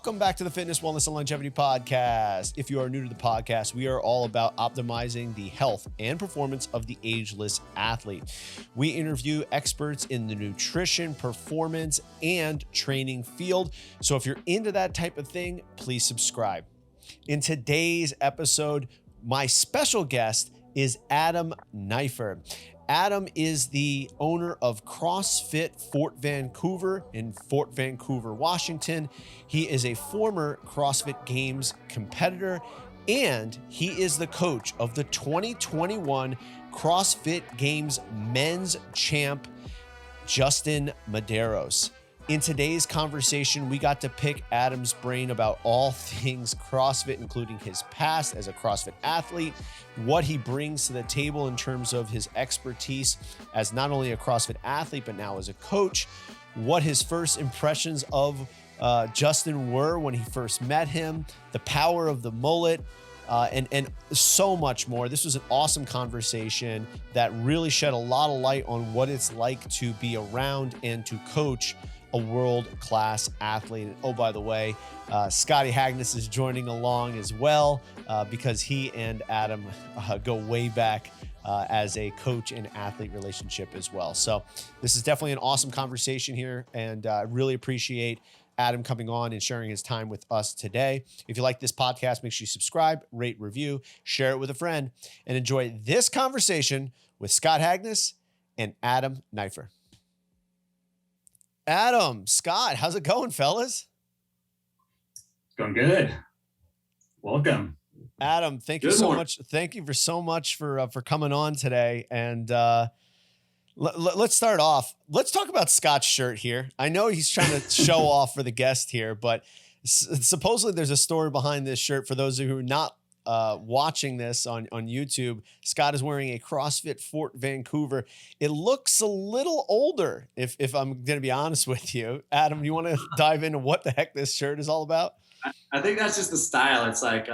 Welcome back to the Fitness, Wellness, and Longevity Podcast. If you are new to the podcast, we are all about optimizing the health and performance of the ageless athlete. We interview experts in the nutrition, performance, and training field. So if you're into that type of thing, please subscribe. In today's episode, my special guest is Adam Neiffer. Adam is the owner of CrossFit Fort Vancouver in Fort Vancouver, Washington. He is a former CrossFit Games competitor, and he is the coach of the 2021 CrossFit Games men's champ, Justin Medeiros. In today's conversation, we got to pick Adam's brain about all things CrossFit, including his past as a CrossFit athlete, what he brings to the table in terms of his expertise as not only a CrossFit athlete, but now as a coach, what his first impressions of Justin were when he first met him, the power of the mullet, and so much more. This was an awesome conversation that really shed a lot of light on what it's like to be around and to coach a world-class athlete. And oh, by the way, Scotty Hagnes is joining along as well because he and Adam go way back as a coach and athlete relationship as well. So this is definitely an awesome conversation here, and I really appreciate Adam coming on and sharing his time with us today. If you like this podcast, make sure you subscribe, rate, review, share it with a friend, and enjoy this conversation with Scott Hagnes and Adam Neiffer. Adam, Scott, how's it going, fellas? It's going good. Welcome. Adam, thank you so much. Thank you for so much for coming on today. And let's start off. Let's talk about Scott's shirt here. I know he's trying to show off for the guest here, but supposedly there's a story behind this shirt. For those of you who are not watching this on YouTube, Scott is wearing a CrossFit Fort Vancouver. It looks a little older, if I'm going to be honest with you. Adam, you want to dive into what the heck this shirt is all about? I think that's just the style. It's like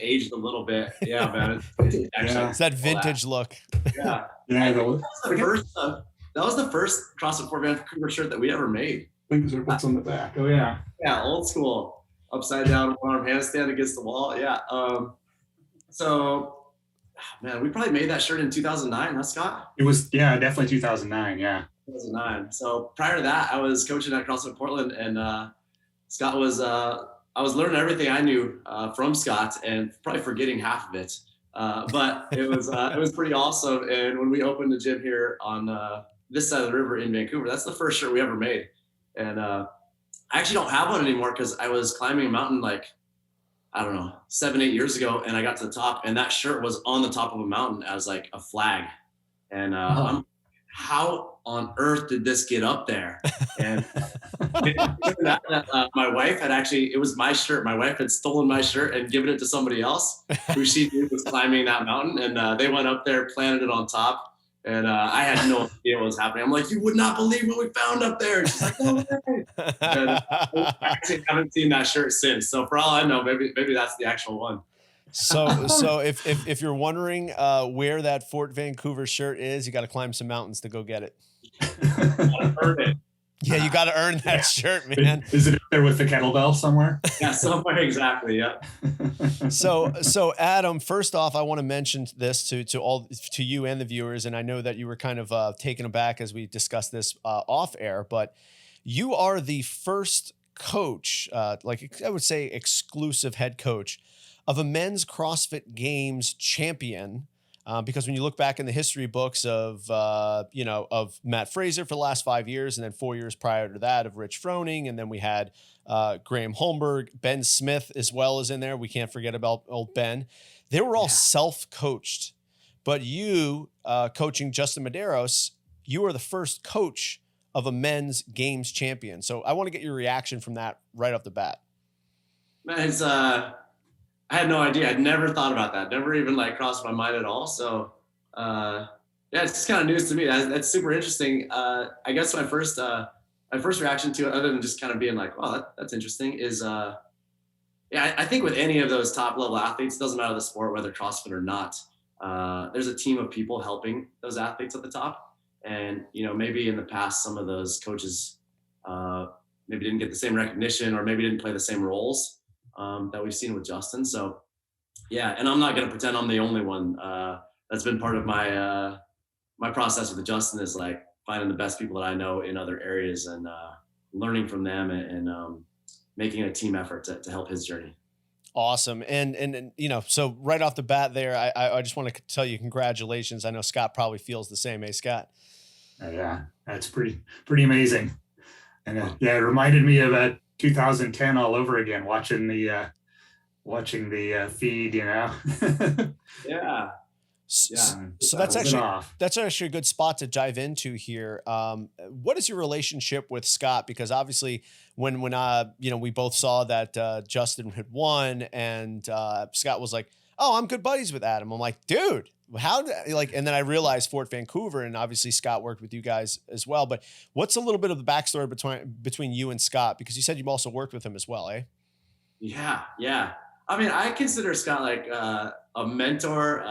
aged a little bit. Yeah, man. It's that vintage look. Yeah. That was the first CrossFit Fort Vancouver shirt that we ever made. I think there's what's on the back. Oh yeah. Yeah, old school. Upside down one arm handstand against the wall. Yeah. So, man, we probably made that shirt in 2009, huh, Scott? It was, yeah, definitely 2009, yeah. 2009. So prior to that, I was coaching at CrossFit Portland, and Scott was, I was learning everything I knew from Scott and probably forgetting half of it. But it was pretty awesome. And when we opened the gym here on this side of the river in Vancouver, that's the first shirt we ever made. And I actually don't have one anymore because I was climbing a mountain like, I don't know, 7-8 years ago, and I got to the top, and that shirt was on the top of a mountain as like a flag. And I'm, how on earth did this get up there? And my wife had actually, it was my shirt. My wife had stolen my shirt and given it to somebody else who she knew was climbing that mountain, and they went up there, planted it on top. And I had no idea what was happening. I'm like, you would not believe what we found up there. And she's like, no way. And I actually haven't seen that shirt since. So for all I know, maybe that's the actual one. So if you're wondering where that Fort Vancouver shirt is, you got to climb some mountains to go get it. Gotta earn it. Yeah, you got to earn that shirt, man. Is it up there with the kettlebell somewhere? Yeah, somewhere, exactly. Yeah. So Adam, first off, I want to mention this to you and the viewers, and I know that you were kind of taken aback as we discussed this off air, but you are the first coach, like I would say exclusive head coach of a men's CrossFit Games champion. Because when you look back in the history books of Matt Fraser for the last 5 years, and then 4 years prior to that of Rich Froning, and then we had Graham Holmberg, Ben Smith as well as in there. We can't forget about old Ben. They were all self-coached, but you coaching Justin Medeiros, you are the first coach of a men's games champion. So I want to get your reaction from that right off the bat. Man, I had no idea. I'd never thought about that. Never even crossed my mind at all. So, yeah, it's just kind of news to me. That's super interesting. I guess my first reaction to it, other than just kind of being like, "Wow, that's interesting," is, I think with any of those top level athletes, doesn't matter the sport, whether CrossFit or not, there's a team of people helping those athletes at the top. And maybe in the past, some of those coaches maybe didn't get the same recognition or maybe didn't play the same roles that we've seen with Justin. So yeah, and I'm not going to pretend I'm the only one. That's been part of my my process with Justin is like finding the best people that I know in other areas and learning from them and making a team effort to help his journey. Awesome. And you know, so right off the bat there, I just want to tell you congratulations. I know Scott probably feels the same, eh, Scott? Yeah, that's pretty amazing. And yeah, it reminded me of 2010 all over again, watching the feed, you know. Yeah. So that's actually a good spot to dive into here. What is your relationship with Scott? Because obviously when you know, we both saw that Justin had won and Scott was like, oh, I'm good buddies with Adam. I'm like, dude, and then I realized Fort Vancouver, and obviously Scott worked with you guys as well. But what's a little bit of the backstory between you and Scott? Because you said you also worked with him as well, eh? Yeah. I mean, I consider Scott like a mentor,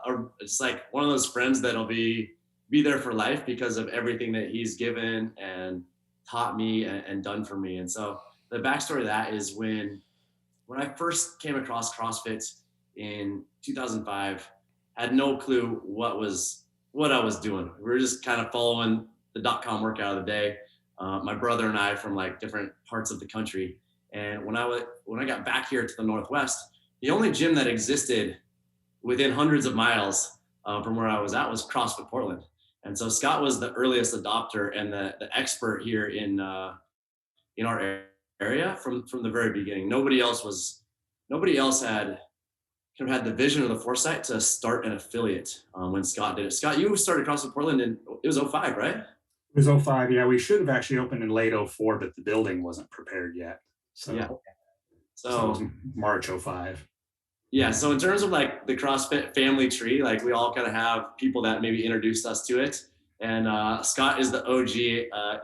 or it's like one of those friends that'll be there for life because of everything that he's given and taught me and done for me. And so the backstory of that is when I first came across CrossFit in 2005, I had no clue what I was doing. We were just kind of following the .com workout of the day. My brother and I from like different parts of the country. And when I got back here to the Northwest, the only gym that existed within hundreds of miles from where I was at was CrossFit Portland. And so Scott was the earliest adopter and the expert here in our area from the very beginning. Nobody else had kind of had the vision or the foresight to start an affiliate when Scott did it. Scott, you started CrossFit Portland it was 05, right? It was 05. Yeah, we should have actually opened in late 04, but the building wasn't prepared yet. So, yeah. So it was March 05. Yeah. So in terms of like the CrossFit family tree, like we all kind of have people that maybe introduced us to it. And Scott is the OG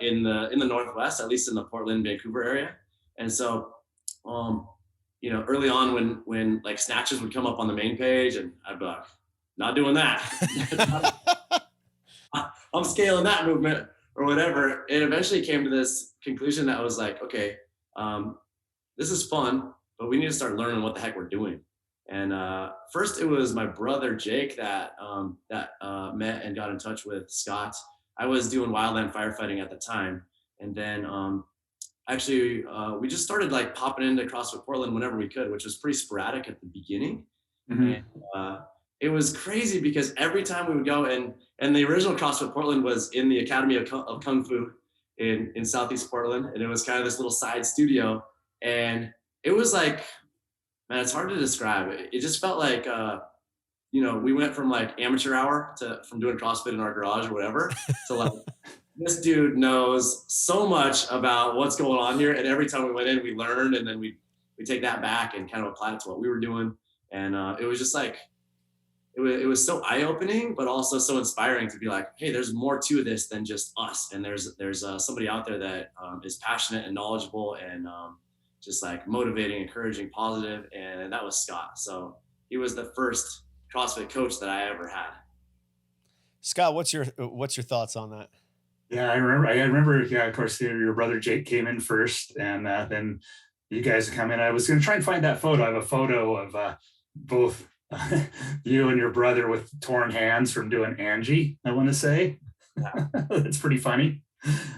in the Northwest, at least in the Portland, Vancouver area. And so, you know, early on when like snatches would come up on the main page and I'd be like, not doing that. I'm scaling that movement or whatever. It eventually came to this conclusion that was like, okay, this is fun, but we need to start learning what the heck we're doing. And first it was my brother Jake that met and got in touch with Scott. I was doing wildland firefighting at the time. And then actually we just started like popping into CrossFit Portland whenever we could, which was pretty sporadic at the beginning. Mm-hmm. And it was crazy because every time we would go and the original CrossFit Portland was in the Academy of Kung Fu in Southeast Portland. And it was kind of this little side studio. And it was like, man, it's hard to describe. It just felt like, you know, we went from like amateur hour from doing CrossFit in our garage or whatever to like, this dude knows so much about what's going on here. And every time we went in, we learned, and then we take that back and kind of apply it to what we were doing. And it was just like, it was so eye-opening, but also so inspiring to be like, hey, there's more to this than just us. And there's somebody out there that is passionate and knowledgeable and just like motivating, encouraging, positive. And that was Scott. So he was the first CrossFit coach that I ever had. Scott, what's your thoughts on that? Yeah, I remember. Yeah, of course, your brother Jake came in first, and then you guys come in. I was going to try and find that photo. I have a photo of both you and your brother with torn hands from doing Angie, I want to say. Yeah. That's pretty funny.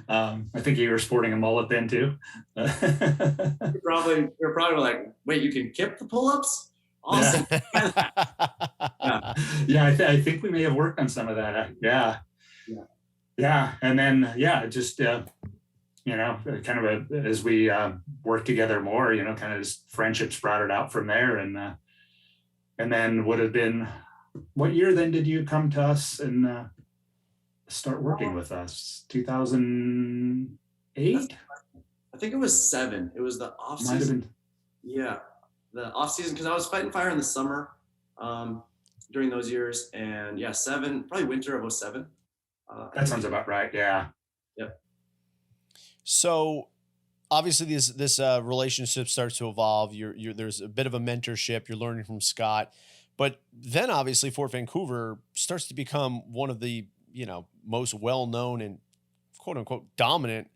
I think you were sporting a mullet then too. You're probably like, wait, you can kip the pull-ups? Awesome. Yeah, I think we may have worked on some of that. Yeah. And then, just, you know, kind of as we worked together more, you know, kind of just friendships brought it out from there. And then would have been, what year then did you come to us and start working with us? 2008? I think it was 7. It was the off season. Yeah, the off season, because I was fighting fire in the summer during those years, and 7, probably winter of 07. That sounds about right. Yeah. Yep. So obviously this relationship starts to evolve. There's a bit of a mentorship. You're learning from Scott, but then obviously Fort Vancouver starts to become one of the, you know, most well-known and quote unquote dominant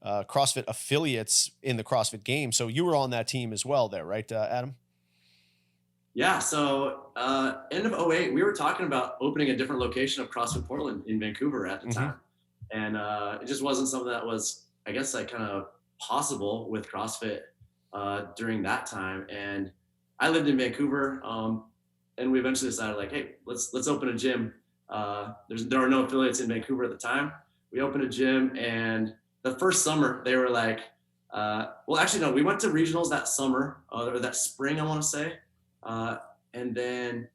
CrossFit affiliates in the CrossFit Games. So you were on that team as well there, right, Adam? Yeah. So end of '08, we were talking about opening a different location of CrossFit Portland in Vancouver at the time. And it just wasn't something that was, I guess, like kind of possible with CrossFit during that time. And I lived in Vancouver, and we eventually decided, like, hey, let's open a gym. There are no affiliates in Vancouver at the time. We opened a gym, and the first summer they were like, well, actually no, we went to regionals that summer or that spring, I want to say, and then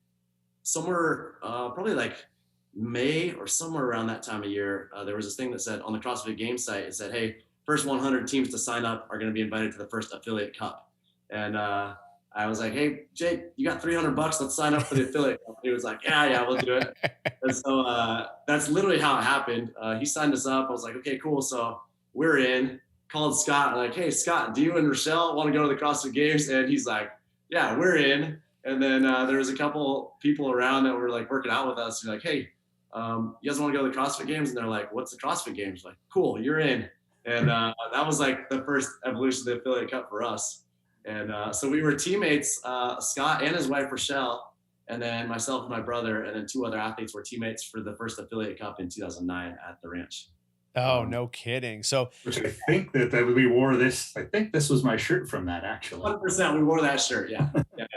somewhere probably like May or somewhere around that time of year, there was this thing that said on the CrossFit Games site, it said, hey, first 100 teams to sign up are going to be invited to the first affiliate cup. And I was like, hey, Jake, you got $300. Let's sign up for the affiliate cup. He was like, yeah, we'll do it. And so that's literally how it happened. He signed us up. I was like, okay, cool. So we're in. Called Scott. I'm like, hey, Scott, do you and Rochelle want to go to the CrossFit Games? And he's like, yeah, we're in. And then there was a couple people around that were like working out with us. You're like, hey, you guys want to go to the CrossFit Games? And they're like, what's the CrossFit Games? Like, cool, you're in. And that was like the first evolution of the affiliate cup for us. And so we were teammates, Scott and his wife, Rochelle, and then myself and my brother, and then two other athletes were teammates for the first affiliate cup in 2009 at the ranch. Oh, no kidding. So, which I think that we wore this. I think this was my shirt from that, actually. 100%, we wore that shirt. Yeah,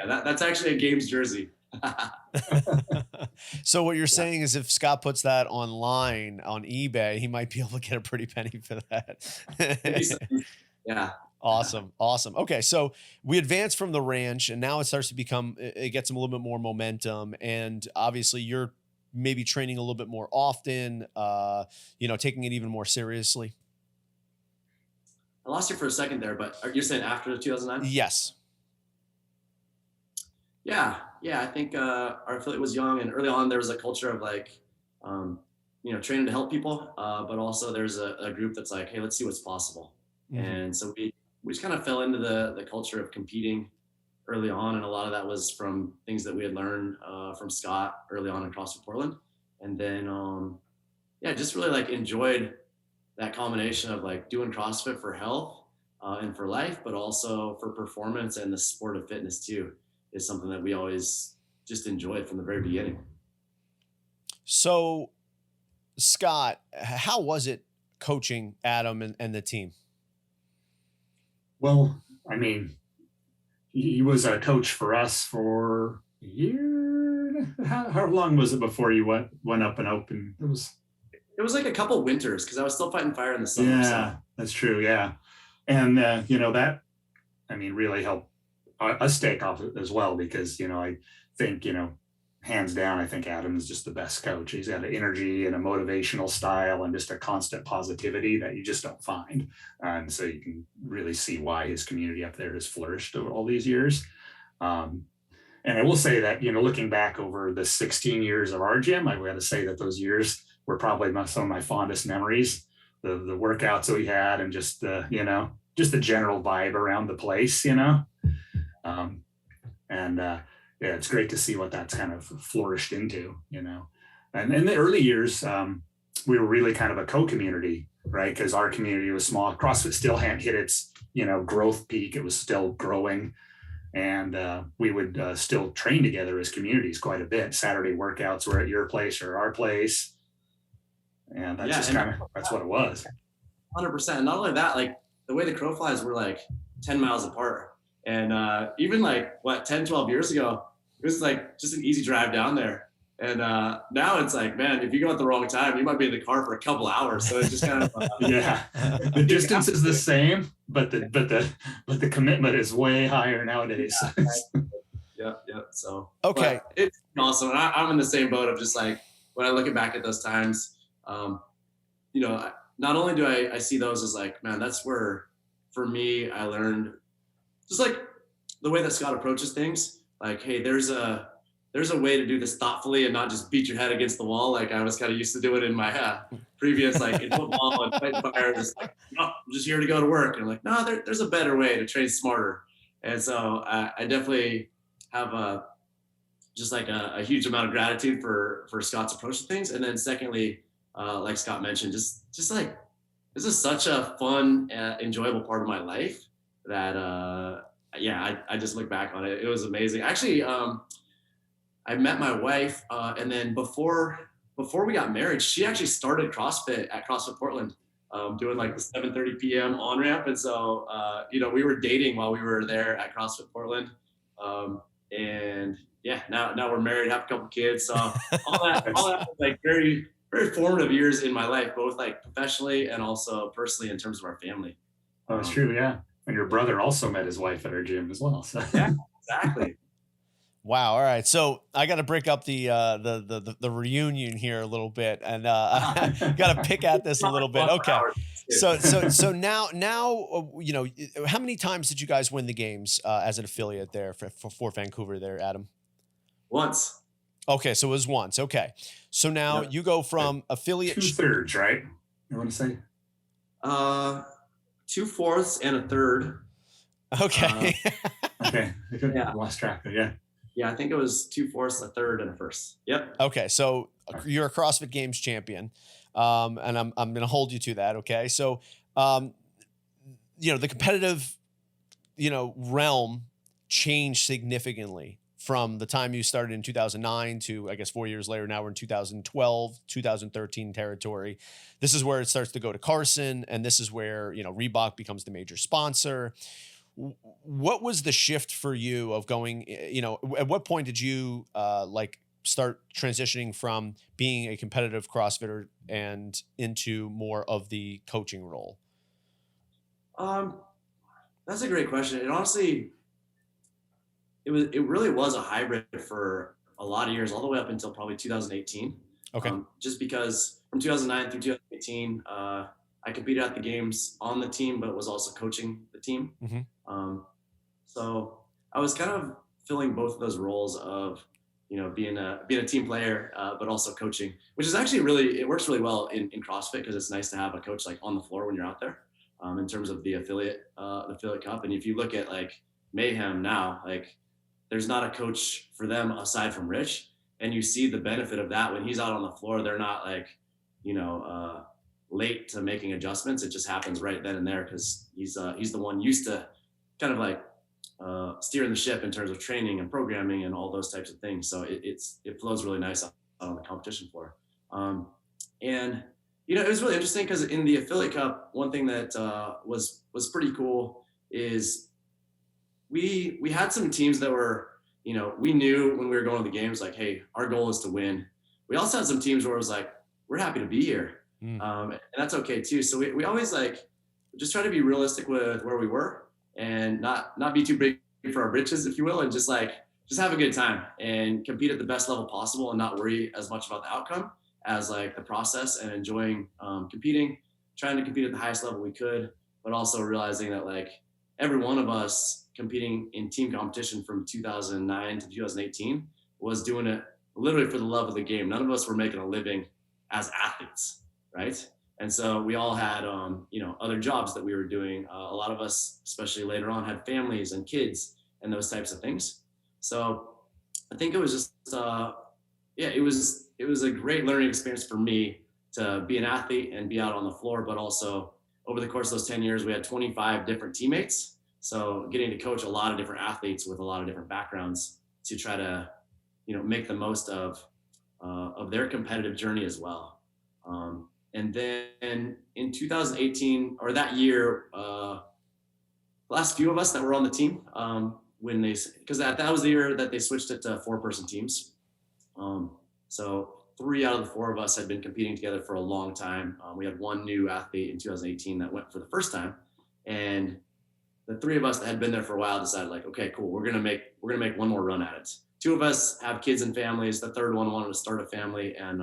that's actually a Games jersey. So what you're saying is, if Scott puts that online on eBay, he might be able to get a pretty penny for that. Yeah. Awesome. Okay, so we advance from the ranch, and now it starts to become. It gets some a little bit more momentum, and obviously you're maybe training a little bit more often, taking it even more seriously. I lost you for a second there, but you're saying after 2009? Yes. Yeah. I think our affiliate was young, and early on there was a culture of like, training to help people, but also there's a group that's like, hey, let's see what's possible. Mm-hmm. And so we just kind of fell into the culture of competing early on, and a lot of that was from things that we had learned from Scott early on in CrossFit Portland. And then just really like enjoyed that combination of like doing CrossFit for health and for life, but also for performance, and the sport of fitness too is something that we always just enjoyed from the very beginning. So Scott, how was it coaching Adam and the team? Well, I mean, he was a coach for us for a year. How long was it before you went up and open? It was like a couple winters, because I was still fighting fire in the summer. Yeah, that's true. Yeah. And, that, I mean, really helped us take off as well, because, I think, hands down, I think Adam is just the best coach. He's got an energy and a motivational style and just a constant positivity that you just don't find. And so you can really see why his community up there has flourished over all these years. And I will say that, looking back over the 16 years of our gym, I've got to say that those years were probably some of my fondest memories. The workouts that we had, and just the general vibe around the place, yeah, it's great to see what that's kind of flourished into, And in the early years, we were really kind of a co-community, right? Because our community was small. CrossFit still hadn't hit its, growth peak. It was still growing. And we would still train together as communities quite a bit. Saturday workouts were at your place or our place. And that's that's what it was. 100%. Not only that, like the way the crow flies were like 10 miles apart. And even like 10, 12 years ago, it was like just an easy drive down there. And now it's like, man, if you go at the wrong time, you might be in the car for a couple hours. So it's just kind of yeah. The distance is the same, but the commitment is way higher nowadays. Yeah. So okay, it's awesome. And I'm in the same boat of just like, when I look back at those times, not only do I see those as like, man, that's where for me I learned just like the way that Scott approaches things. Like, hey, there's a way to do this thoughtfully and not just beat your head against the wall. Like I was kind of used to doing in my previous, like in football and fighting fire, just like, no, I'm just here to go to work. And I'm like, no, there's a better way to train smarter. And so I definitely have a huge amount of gratitude for Scott's approach to things. And then secondly, like Scott mentioned, just like this is such a fun, enjoyable part of my life that, I just look back on it. It was amazing. Actually, I met my wife, and then before we got married, she actually started CrossFit at CrossFit Portland, doing like the 7:30 p.m. on ramp. And so, we were dating while we were there at CrossFit Portland, and yeah, now we're married, have a couple kids. So all that was like very very formative years in my life, both like professionally and also personally in terms of our family. Oh, it's true. Yeah. And your brother also met his wife at our gym as well. So yeah, exactly. Wow. All right. So I got to break up the reunion here a little bit, and I got to pick at this a little bit. Okay. So now, how many times did you guys win the games as an affiliate there for Vancouver there, Adam? Once. Okay. So it was once. Okay. So now you go from affiliate 2/3, right? You want to say? 2/4 and a third. Okay. Okay. I lost track of it. Yeah. Yeah, I think it was 2/4, a third, and a first. Yep. Okay, so you're a CrossFit Games champion, and I'm going to hold you to that. Okay, so the competitive realm changed significantly from the time you started in 2009 to, I guess, 4 years later. Now we're in 2012, 2013 territory. This is where it starts to go to Carson, and this is where Reebok becomes the major sponsor. What was the shift for you of going, at what point did you start transitioning from being a competitive CrossFitter and into more of the coaching role? That's a great question. And honestly, it really was a hybrid for a lot of years, all the way up until probably 2018. Okay. Just because from 2009 through 2018, I competed at the games on the team, but was also coaching the team. Mm-hmm. So I was kind of filling both of those roles of, being a team player, but also coaching, which is actually it works really well in CrossFit, because it's nice to have a coach like on the floor when you're out there, in terms of the affiliate cup. And if you look at like Mayhem now, like there's not a coach for them aside from Rich, and you see the benefit of that when he's out on the floor. They're not like, late to making adjustments. It just happens right then and there, because he's the one used to kind of like steering the ship in terms of training and programming and all those types of things. So it flows really nice out on the competition floor. And it was really interesting, because in the affiliate cup, one thing that was pretty cool is we had some teams that were, we knew when we were going to the games, like, hey, our goal is to win. We also had some teams where it was like, we're happy to be here. And that's okay too. So we always just try to be realistic with where we were, and not be too big for our britches, if you will, and just have a good time and compete at the best level possible, and not worry as much about the outcome as like the process, and enjoying competing, trying to compete at the highest level we could, but also realizing that like every one of us competing in team competition from 2009 to 2018 was doing it literally for the love of the game. None of us were making a living as athletes. Right. And so we all had, other jobs that we were doing. A lot of us, especially later on, had families and kids and those types of things. So I think it was just, it was a great learning experience for me to be an athlete and be out on the floor, but also over the course of those 10 years, we had 25 different teammates. So getting to coach a lot of different athletes with a lot of different backgrounds to try to, make the most of their competitive journey as well. And then in 2018, or that year, the last few of us that were on the team, because that was the year that they switched it to 4-person teams. So 3 out of the 4 of us had been competing together for a long time. We had one new athlete in 2018 that went for the first time, and the 3 of us that had been there for a while decided like, okay, cool, we're gonna make one more run at it. 2 of us have kids and families. The third one wanted to start a family, and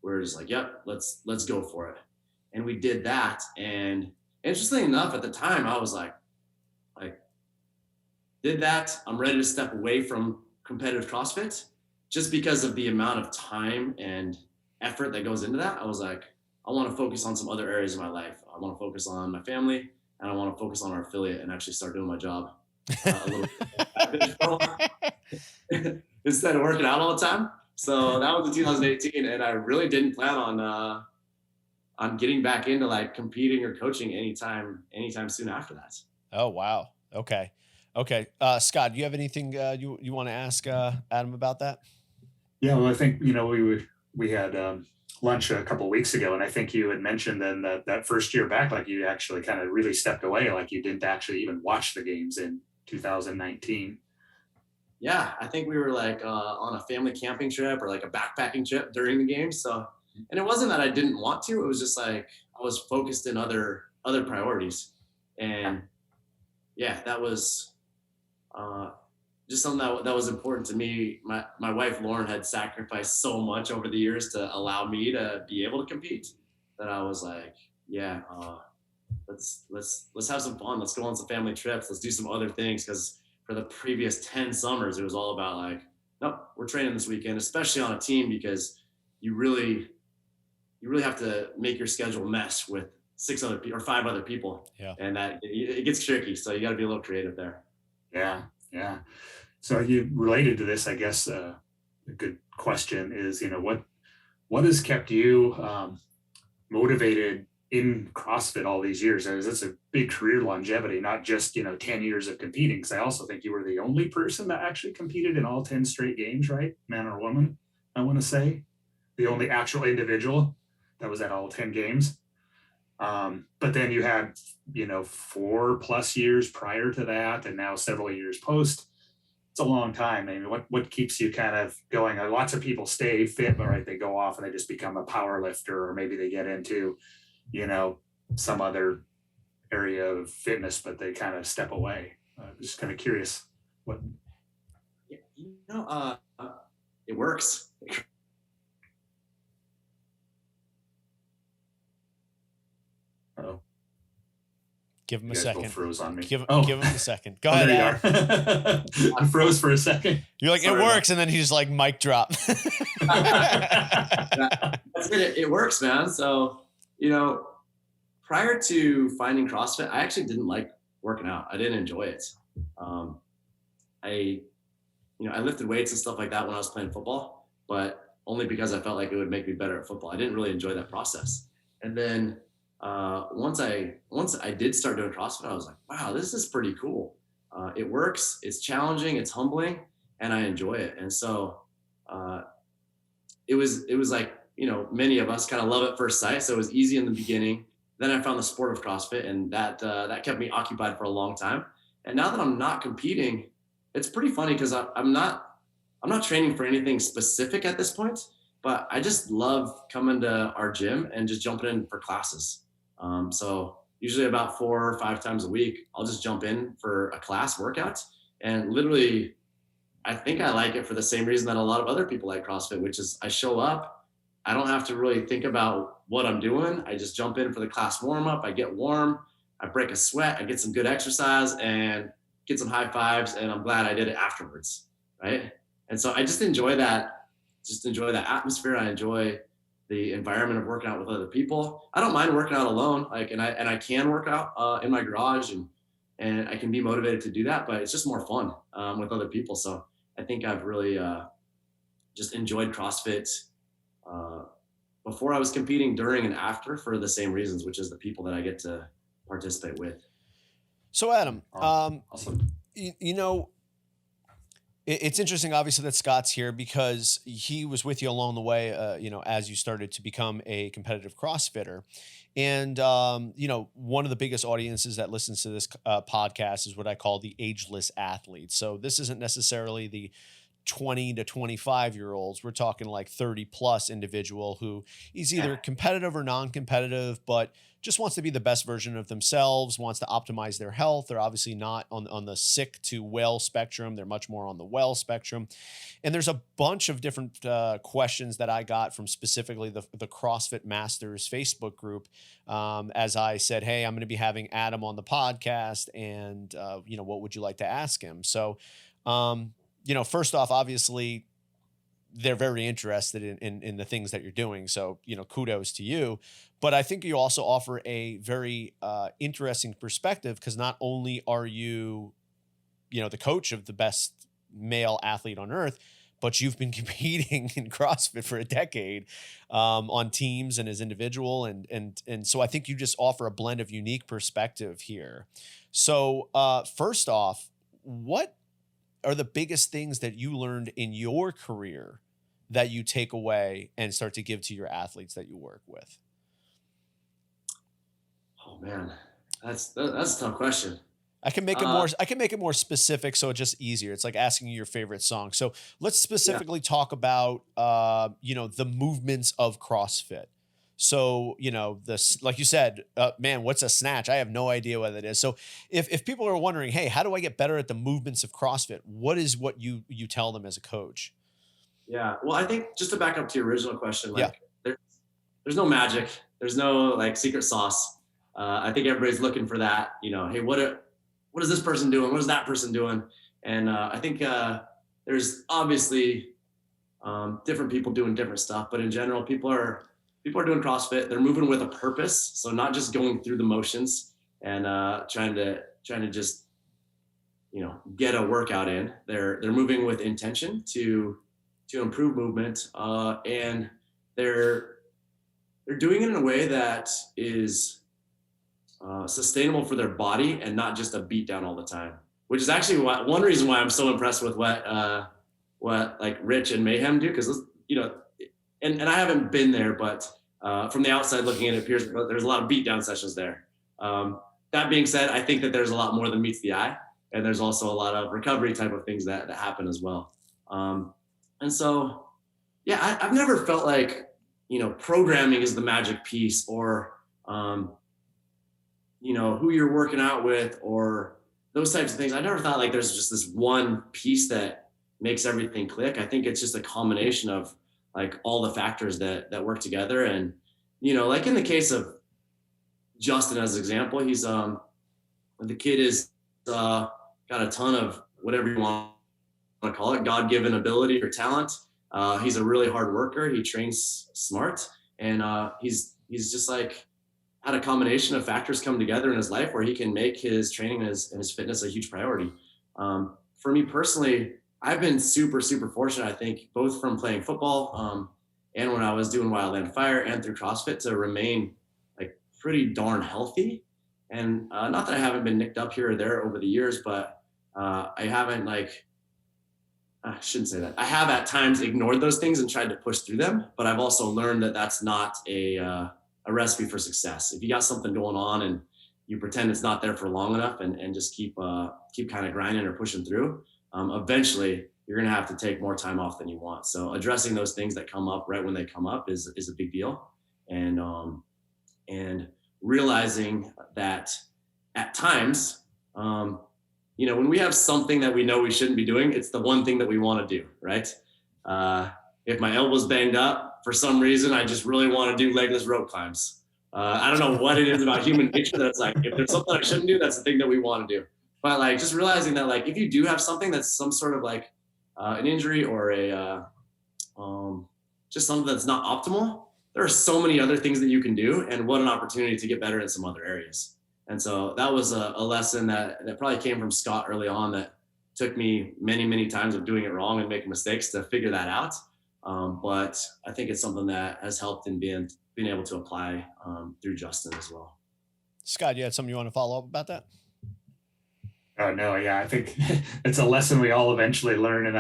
we're just like, yep, let's go for it. And we did that. And interestingly enough, at the time, I was like, did that. I'm ready to step away from competitive CrossFit, just because of the amount of time and effort that goes into that. I was like, I want to focus on some other areas of my life. I want to focus on my family, and I want to focus on our affiliate and actually start doing my job a little bit instead of working out all the time. So that was in 2018, and I really didn't plan on on getting back into like competing or coaching anytime soon after that. Oh, wow. Okay. Scott, do you have anything you want to ask Adam about that? Yeah, well, I think, we had lunch a couple of weeks ago, and I think you had mentioned then that first year back, like you actually kind of really stepped away, like you didn't actually even watch the games in 2019. Yeah, I think we were like on a family camping trip or like a backpacking trip during the game. So, and it wasn't that I didn't want to, it was just like I was focused in other priorities. And yeah, that was just something that was important to me. My wife Lauren had sacrificed so much over the years to allow me to be able to compete that I was like, yeah, let's have some fun. Let's go on some family trips. Let's do some other things. Because for the previous 10 summers, it was all about like, nope, we're training this weekend, especially on a team, because you really have to make your schedule mesh with 5 other people. Yeah. And that it gets tricky. So you got to be a little creative there. Yeah. Yeah. So you related to this, I guess, a good question is, what has kept you motivated in CrossFit all these years? It's a big career longevity, not just, 10 years of competing. Because I also think you were the only person that actually competed in all 10 straight games, right? Man or woman, I want to say. The only actual individual that was at all 10 games. But then you had, 4+ years prior to that, and now several years post. It's a long time. I mean, what keeps you kind of going? Lots of people stay fit, but right, they go off and they just become a power lifter, or maybe they get into, some other area of fitness, but they kind of step away. Just kind of curious what. It works. Uh-oh. Give him a second. Froze on me. Give him a second. Go ahead. There you are. I froze for a second. You're like, Sorry, it works, and then he's like, mic drop. It works, man. So, prior to finding CrossFit, I actually didn't like working out. I didn't enjoy it. I lifted weights and stuff like that when I was playing football, but only because I felt like it would make me better at football. I didn't really enjoy that process. And then once I did start doing CrossFit, I was like, wow, this is pretty cool. It works. It's challenging. It's humbling, and I enjoy it. And so it was like, many of us kind of love at first sight. So it was easy in the beginning. Then I found the sport of CrossFit, and that kept me occupied for a long time. And now that I'm not competing, it's pretty funny because I'm not training for anything specific at this point, but I just love coming to our gym and just jumping in for classes. So usually about 4 or 5 times a week, I'll just jump in for a class workout. And literally, I think I like it for the same reason that a lot of other people like CrossFit, which is I show up, I don't have to really think about what I'm doing. I just jump in for the class warm up. I get warm, I break a sweat, I get some good exercise and get some high fives. And I'm glad I did it afterwards. Right. And so I just enjoy that atmosphere. I enjoy the environment of working out with other people. I don't mind working out alone. And I can work out in my garage and I can be motivated to do that, but it's just more fun with other people. So I think I've really just enjoyed CrossFit before I was competing, during and after, for the same reasons, which is the people that I get to participate with. So Adam, awesome. It's interesting, obviously, that Scott's here because he was with you along the way, as you started to become a competitive CrossFitter. And, one of the biggest audiences that listens to this podcast is what I call the ageless athlete. So this isn't necessarily the 20 to 25-year-olds. We're talking like 30+ individual who is either competitive or non-competitive, but just wants to be the best version of themselves, wants to optimize their health. They're obviously not on the sick to well spectrum. They're much more on the well spectrum. And there's a bunch of different questions that I got from specifically the CrossFit Masters Facebook group. As I said, hey, I'm going to be having Adam on the podcast, and, what would you like to ask him? So, first off, obviously, they're very interested in the things that you're doing. So, kudos to you. But I think you also offer a very interesting perspective, because not only are you, the coach of the best male athlete on earth, but you've been competing in CrossFit for a decade on teams and as individual. And so I think you just offer a blend of unique perspective here. So first off, what are the biggest things that you learned in your career that you take away and start to give to your athletes that you work with? Oh man, that's a tough question. I can make it more specific, so it's just easier. It's like asking you your favorite song. So let's specifically talk about the movements of CrossFit. So, like you said, man, what's a snatch? I have no idea what that is. So if people are wondering, hey, how do I get better at the movements of CrossFit? What is what you tell them as a coach? Yeah. Well, I think just to back up to your original question, there's no magic. There's no like secret sauce. I think everybody's looking for that, hey, what is this person doing? What is that person doing? And I think there's obviously different people doing different stuff, but in general, people are doing CrossFit. They're moving with a purpose. So not just going through the motions and trying to just, get a workout in. They're moving with intention to improve movement. And they're doing it in a way that is sustainable for their body and not just a beat down all the time, which is actually one reason why I'm so impressed with what like Rich and Mayhem do. Cause and I haven't been there, but from the outside looking in, it appears there's a lot of beat down sessions there. That being said, I think that there's a lot more than meets the eye, and there's also a lot of recovery type of things that happen as well. And so, yeah, I've never felt like, programming is the magic piece or, who you're working out with or those types of things. I never thought like there's just this one piece that makes everything click. I think it's just a combination of like all the factors that work together. And, like in the case of Justin, as an example, he's, the kid is, got a ton of whatever you want to call it, God-given ability or talent. He's a really hard worker. He trains smart, and he's just like had a combination of factors come together in his life where he can make his training and his fitness a huge priority. For me personally, I've been super, super fortunate, I think, both from playing football and when I was doing Wildland Fire and through CrossFit to remain like pretty darn healthy. And not that I haven't been nicked up here or there over the years, but I haven't I shouldn't say that. I have at times ignored those things and tried to push through them, but I've also learned that that's not a recipe for success. If you got something going on and you pretend it's not there for long enough and just keep kind of grinding or pushing through, eventually you're going to have to take more time off than you want. So addressing those things that come up right when they come up is a big deal. And realizing that at times, when we have something that we know we shouldn't be doing, it's the one thing that we want to do, right? If my elbow's banged up, for some reason, I just really want to do legless rope climbs. I don't know what it is about human nature that's like, if there's something I shouldn't do, that's the thing that we want to do. But like just realizing that like if you do have something that's some sort of like an injury or just something that's not optimal, there are so many other things that you can do, and what an opportunity to get better in some other areas. And so that was a lesson that probably came from Scott early on that took me many, many times of doing it wrong and making mistakes to figure that out. But I think it's something that has helped in being able to apply through Justin as well. Scott, you had something you want to follow up about that? No, yeah, I think it's a lesson we all eventually learn. And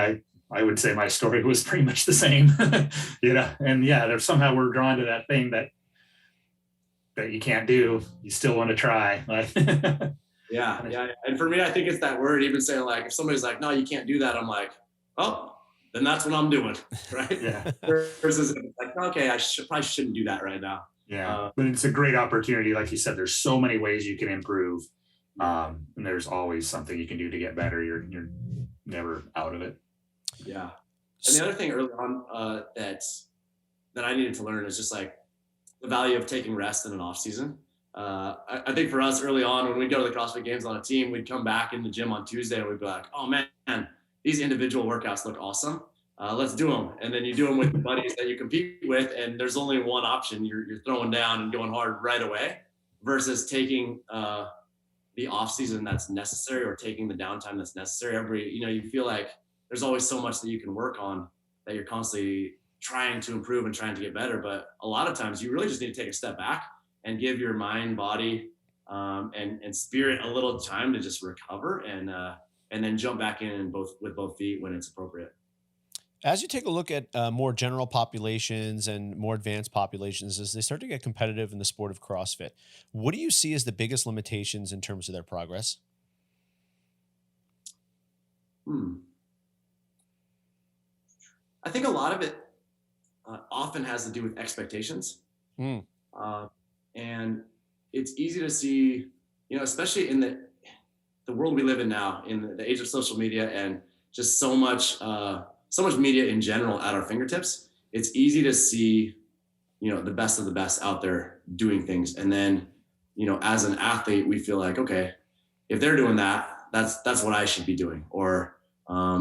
I would say my story was pretty much the same, and yeah, there's somehow we're drawn to that thing that you can't do. You still want to try. Like, yeah. And for me, I think it's that word, even saying like, if somebody's like, no, you can't do that. I'm like, oh, then that's what I'm doing. Right. Yeah. Versus like, okay, I probably shouldn't do that right now. Yeah. But it's a great opportunity. Like you said, there's so many ways you can improve. And there's always something you can do to get better. You're never out of it. Yeah. And the other thing early on that I needed to learn is just like the value of taking rest in an off season. I think for us early on, when we go to the CrossFit Games on a team, we'd come back in the gym on Tuesday and we'd be like, oh man, these individual workouts look awesome. Let's do them. And then you do them with the buddies that you compete with. And there's only one option. You're throwing down and going hard right away versus taking the off season that's necessary or taking the downtime that's necessary. You feel like there's always so much that you can work on, that you're constantly trying to improve and trying to get better. But a lot of times you really just need to take a step back and give your mind, body, and spirit a little time to just recover, and then jump back in with both feet when it's appropriate. As you take a look at more general populations and more advanced populations, as they start to get competitive in the sport of CrossFit, what do you see as the biggest limitations in terms of their progress? I think a lot of it often has to do with expectations. And it's easy to see, especially in the world we live in now, in the age of social media and just so much media in general at our fingertips. It's easy to see, the best of the best out there doing things. And then, as an athlete, we feel like, okay, if they're doing that, that's what I should be doing. Or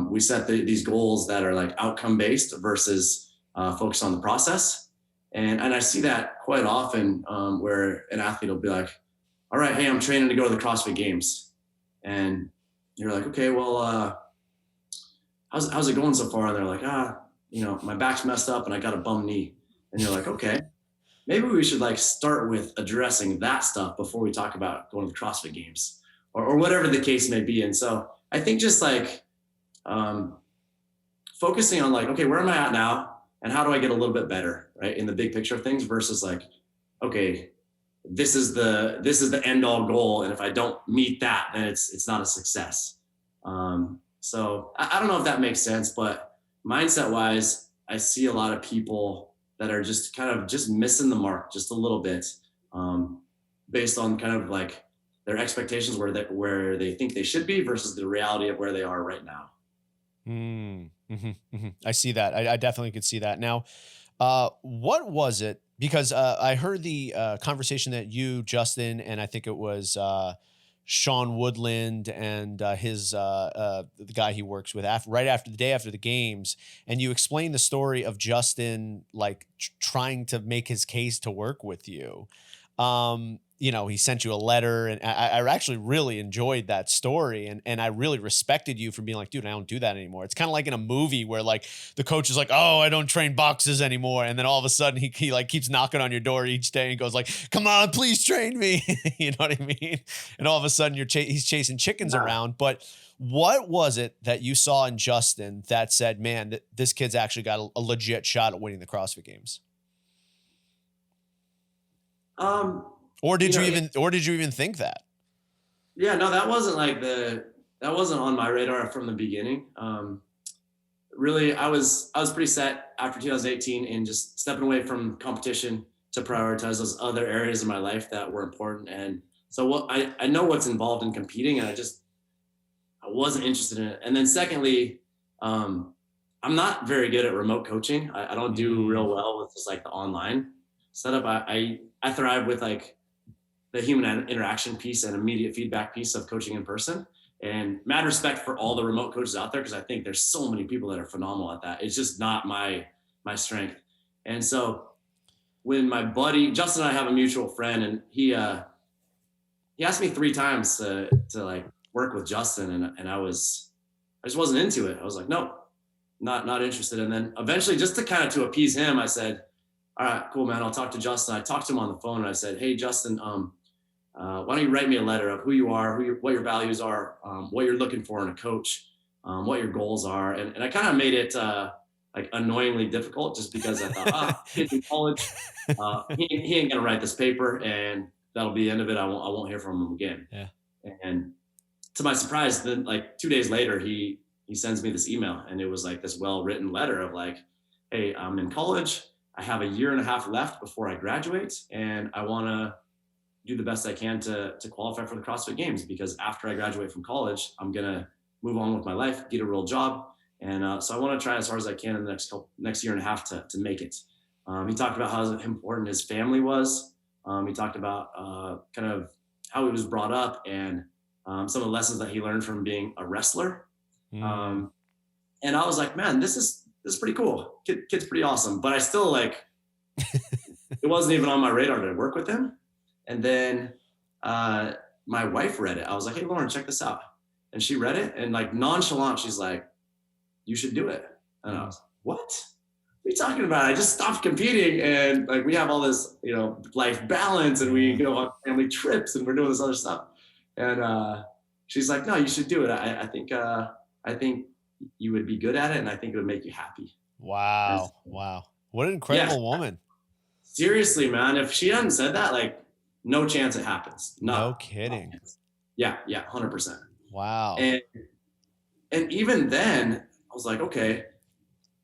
we set these goals that are like outcome based versus focused on the process. And I see that quite often where an athlete will be like, all right, hey, I'm training to go to the CrossFit Games. And you're like, okay, well, how's it going so far? And they're like, my back's messed up and I got a bum knee. And you're like, okay, maybe we should like start with addressing that stuff before we talk about going to the CrossFit Games or whatever the case may be. And so I think just like focusing on like, okay, where am I at now? And how do I get a little bit better, right? In the big picture of things versus like, okay, this is the end all goal. And if I don't meet that, then it's not a success. So I don't know if that makes sense, but mindset wise, I see a lot of people that are just kind of just missing the mark just a little bit, based on kind of like their expectations where they think they should be versus the reality of where they are right now. I see that. I definitely could see that. Now, what was it? Because I heard the conversation that you, Justin, and I think it was Sean Woodland and the guy he works with right after the day after the games, and you explained the story of Justin like trying to make his case to work with you. He sent you a letter, and I actually really enjoyed that story, and I really respected you for being like, dude, I don't do that anymore. It's kind of like in a movie where like the coach is like, oh, I don't train boxes anymore, and then all of a sudden he like keeps knocking on your door each day and goes like, come on, please train me. You know what I mean? And all of a sudden he's chasing chickens around. But what was it that you saw in Justin that said, man, this kid's actually got a legit shot at winning the CrossFit Games? Or did you even think that? Yeah, no, that wasn't on my radar from the beginning. Really, I was pretty set after 2018 in just stepping away from competition to prioritize those other areas of my life that were important. And so I know what's involved in competing, and I wasn't interested in it. And then secondly, I'm not very good at remote coaching. I don't do real well with just like the online setup. I thrive with like the human interaction piece and immediate feedback piece of coaching in person, and mad respect for all the remote coaches out there, because I think there's so many people that are phenomenal at that. It's just not my strength. And so when my buddy Justin and I have a mutual friend, and he asked me 3 times to like work with Justin, and I just wasn't into it. I was like, no, not interested. And then eventually, just to appease him, I said, all right, cool, man, I'll talk to Justin. I talked to him on the phone, and I said, hey, Justin, why don't you write me a letter of who you are, what your values are, what you're looking for in a coach, what your goals are. And I kind of made it like annoyingly difficult, just because I thought, kid's in college, he ain't gonna write this paper, and that'll be the end of it. I won't hear from him again. Yeah. And to my surprise, then like 2 days later, he sends me this email, and it was like this well-written letter of like, hey, I'm in college. I have a 1.5 years left before I graduate, and I want to do the best I can to qualify for the CrossFit Games, because after I graduate from college, I'm going to move on with my life, get a real job. And so I want to try as hard as I can in the next 1.5 years to make it. He talked about how important his family was. He talked about kind of how he was brought up, and some of the lessons that he learned from being a wrestler. And I was like, man, this is pretty cool. Kid's pretty awesome. But I still like, it wasn't even on my radar to work with him. And then my wife read it. I was like, hey, Lauren, check this out. And she read it, and like nonchalant, she's like, you should do it. And I was like, what are you talking about? I just stopped competing, and like we have all this, you know, life balance, and we go on family trips, and we're doing this other stuff. And she's like, no, you should do it. I think you would be good at it, and I think it would make you happy. Wow. Wow. What an incredible woman. Seriously, man. If she hadn't said that, like, no chance it happens. No kidding. Yeah, 100%. Wow. And even then, I was like, okay,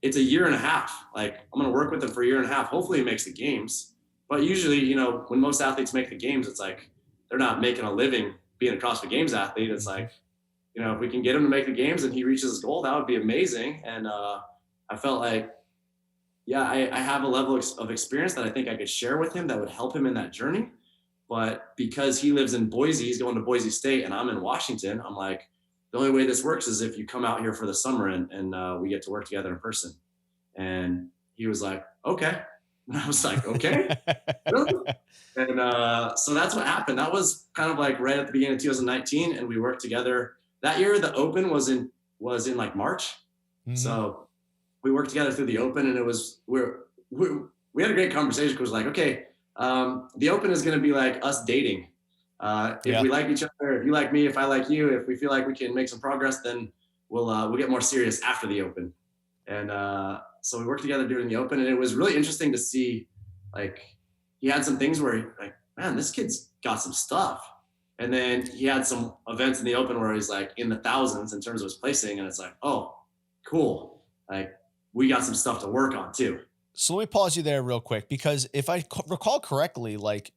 it's a year and a half. Like, I'm going to work with him for a year and a half. Hopefully he makes the games. But usually, you know, when most athletes make the games, it's like they're not making a living being a CrossFit Games athlete. It's like, you know, if we can get him to make the games and he reaches his goal, that would be amazing. And I felt like, yeah, I have a level of experience that I think I could share with him that would help him in that journey. But because he lives in Boise, he's going to Boise State, and I'm in Washington, I'm like, the only way this works is if you come out here for the summer and we get to work together in person. And he was like, okay. And I was like, okay. Really? And so that's what happened. That was kind of like right at the beginning of 2019, and we worked together. That year, the Open was in like March. Mm-hmm. So we worked together through the Open, and it was we had a great conversation because like, okay, the Open is going to be like us dating. If we like each other, if you like me, if I like you, if we feel like we can make some progress, then we'll get more serious after the Open. And so we worked together during the Open, and it was really interesting to see, like, he had some things where like, man, this kid's got some stuff. And then he had some events in the Open where he's like in the thousands in terms of his placing, and it's like, oh, cool. Like, we got some stuff to work on too. So let me pause you there real quick, because if I recall correctly, like,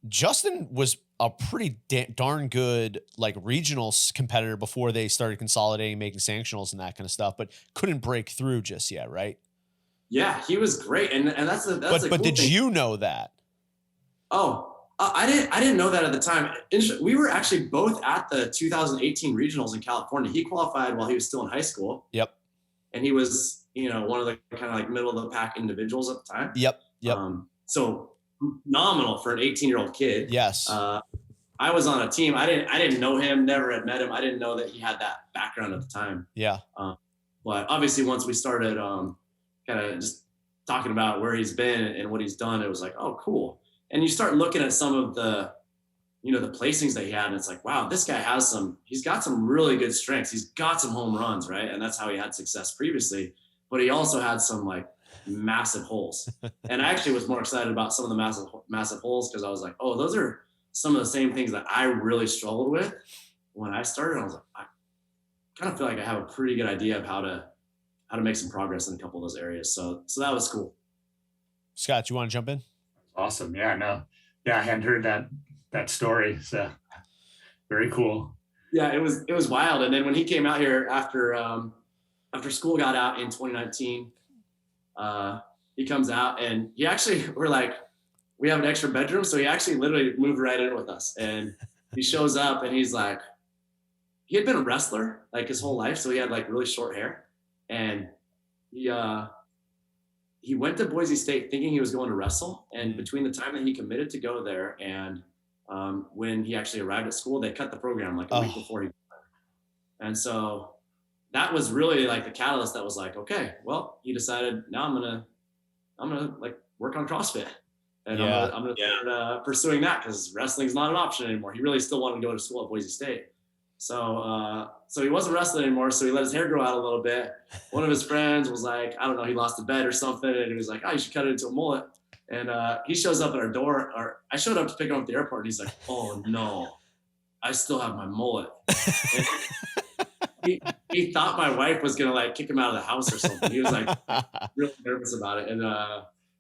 Justin was a pretty darn good like regional competitor before they started consolidating, making sanctionals and that kind of stuff, but couldn't break through just yet, right? Yeah, he was great, and that's a but cool did thing. You know that? Oh, I didn't know that at the time. We were actually both at the 2018 regionals in California. He qualified while he was still in high school. Yep. And he was, you know, one of the kind of like middle of the pack individuals at the time. Yep. So phenomenal for an 18-year-old kid. Yes. I was on a team. I didn't know him, never had met him. I didn't know that he had that background at the time. Yeah. But obviously once we started kind of just talking about where he's been and what he's done, it was like, oh, cool. And you start looking at some of the, you know, the placings that he had, and it's like, wow, this guy he's got some really good strengths. He's got some home runs, right? And that's how he had success previously. But he also had some like massive holes. And I actually was more excited about some of the massive holes because I was like, oh, those are some of the same things that I really struggled with when I started. I was like, I kind of feel like I have a pretty good idea of how to make some progress in a couple of those areas. So that was cool. Scott, you want to jump in? Awesome. Yeah, no. Yeah, I hadn't heard that story. So very cool. Yeah, it was wild. And then when he came out here after school got out in 2019, he comes out and he actually, we're like, we have an extra bedroom. So he actually literally moved right in with us, and he shows up and he's like, he had been a wrestler like his whole life. So he had like really short hair, and he went to Boise State thinking he was going to wrestle. And between the time that he committed to go there and when he actually arrived at school, they cut the program like a week before he. And so that was really like the catalyst that was like, okay, well, he decided now I'm gonna like work on CrossFit, and I'm gonna start pursuing that because wrestling's not an option anymore. He really still wanted to go to school at Boise State. So he wasn't wrestling anymore. So he let his hair grow out a little bit. One of his friends was like, I don't know, he lost a bet or something. And he was like, oh, you should cut it into a mullet. And he shows up at our door, or I showed up to pick him up at the airport, and he's like, oh no, I still have my mullet. He thought my wife was going to like kick him out of the house or something. He was like really nervous about it. And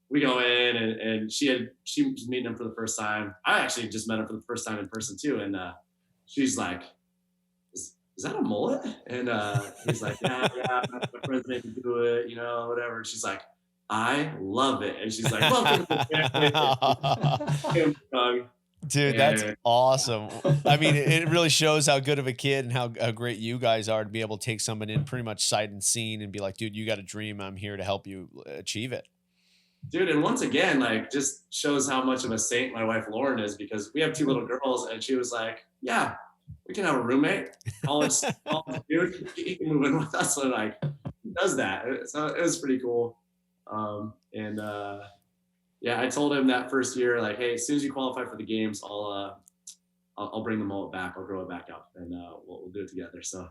we go in and she was meeting him for the first time. I actually just met him for the first time in person too. And she's like, is that a mullet? And he's like, yeah, my friends made me do it, you know, whatever. And she's like, I love it. And she's like, welcome to the family. Dude, that's awesome. I mean, it really shows how good of a kid and how great you guys are to be able to take someone in pretty much sight unseen and be like, dude, you got a dream. I'm here to help you achieve it. Dude, and once again, like, just shows how much of a saint my wife Lauren is, because we have two little girls, and she was like, yeah, we can have a roommate. College dude, he can move in with us. So like, he does that. So it was pretty cool. Yeah, I told him that first year, like, hey, as soon as you qualify for the games, I'll bring the mullet back. I'll grow it back up, and we'll do it together. So.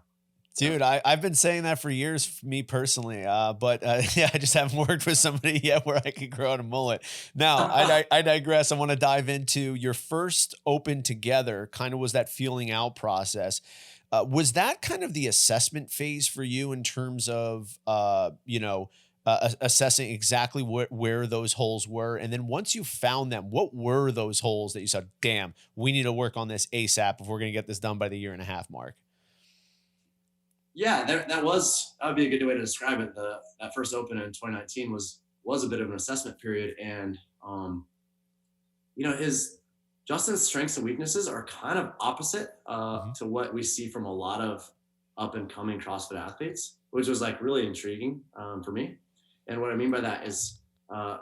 Dude, I've been saying that for years, for me personally, but yeah, I just haven't worked with somebody yet where I could grow out a mullet. Now, I digress. I want to dive into your first Open together. Kind of was that feeling out process. Was that kind of the assessment phase for you in terms of assessing exactly where those holes were, and then once you found them, what were those holes that you said, "Damn, we need to work on this ASAP if we're going to get this done by the 1.5 year mark"? Yeah, that would be a good way to describe it. That first Open in 2019 was a bit of an assessment period, and Justin's strengths and weaknesses are kind of opposite to what we see from a lot of up and coming CrossFit athletes, which was like really intriguing for me. And what I mean by that is a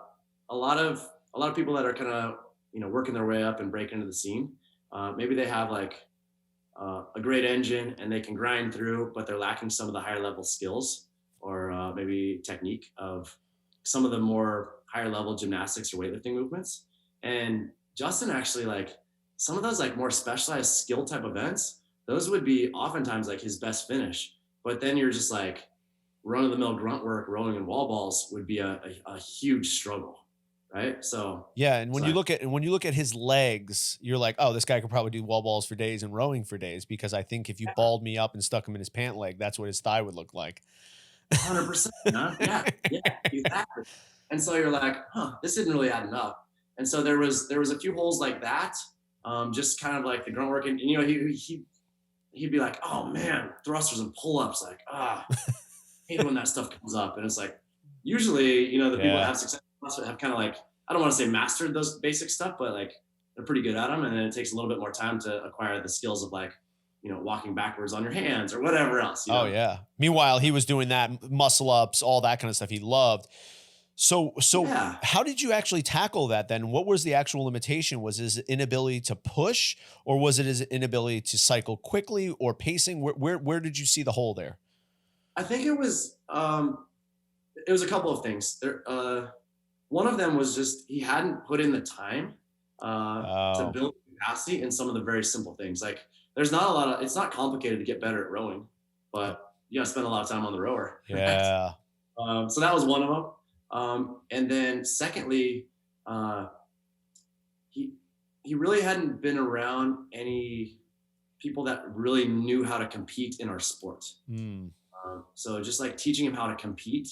lot of people that are kind of working their way up and breaking into the scene. Maybe they have like a great engine and they can grind through, but they're lacking some of the higher level skills or maybe technique of some of the more higher level gymnastics or weightlifting movements. And Justin actually, like, some of those like more specialized skill type events, those would be oftentimes like his best finish. But then you're just like run of the mill grunt work, rowing and wall balls would be a huge struggle. Right. So yeah, and when you look at his legs, you're like, oh, this guy could probably do wall balls for days and rowing for days, because I think if you balled me up and stuck him in his pant leg, that's what his thigh would look like. 100%. Huh? Yeah, exactly. And so you're like, this isn't really adding up. And so there was a few holes like that, just kind of like the grunt work, and he'd be like, oh man, thrusters and pull-ups, like hate when that stuff comes up. And it's like, usually the people that have success have kind of like, I don't want to say mastered those basic stuff, but like they're pretty good at them. And then it takes a little bit more time to acquire the skills of like, walking backwards on your hands or whatever else. Oh yeah. Meanwhile, he was doing that, muscle ups, all that kind of stuff he loved. So yeah. How did you actually tackle that then? What was the actual limitation? Was his inability to push, or was it his inability to cycle quickly or pacing? Where did you see the hole there? I think it was a couple of things. There, one of them was just he hadn't put in the time to build capacity in some of the very simple things. Like there's not it's not complicated to get better at rowing, but you gotta spend a lot of time on the rower. Yeah. So that was one of them. And then secondly, he really hadn't been around any people that really knew how to compete in our sport. So just like teaching him how to compete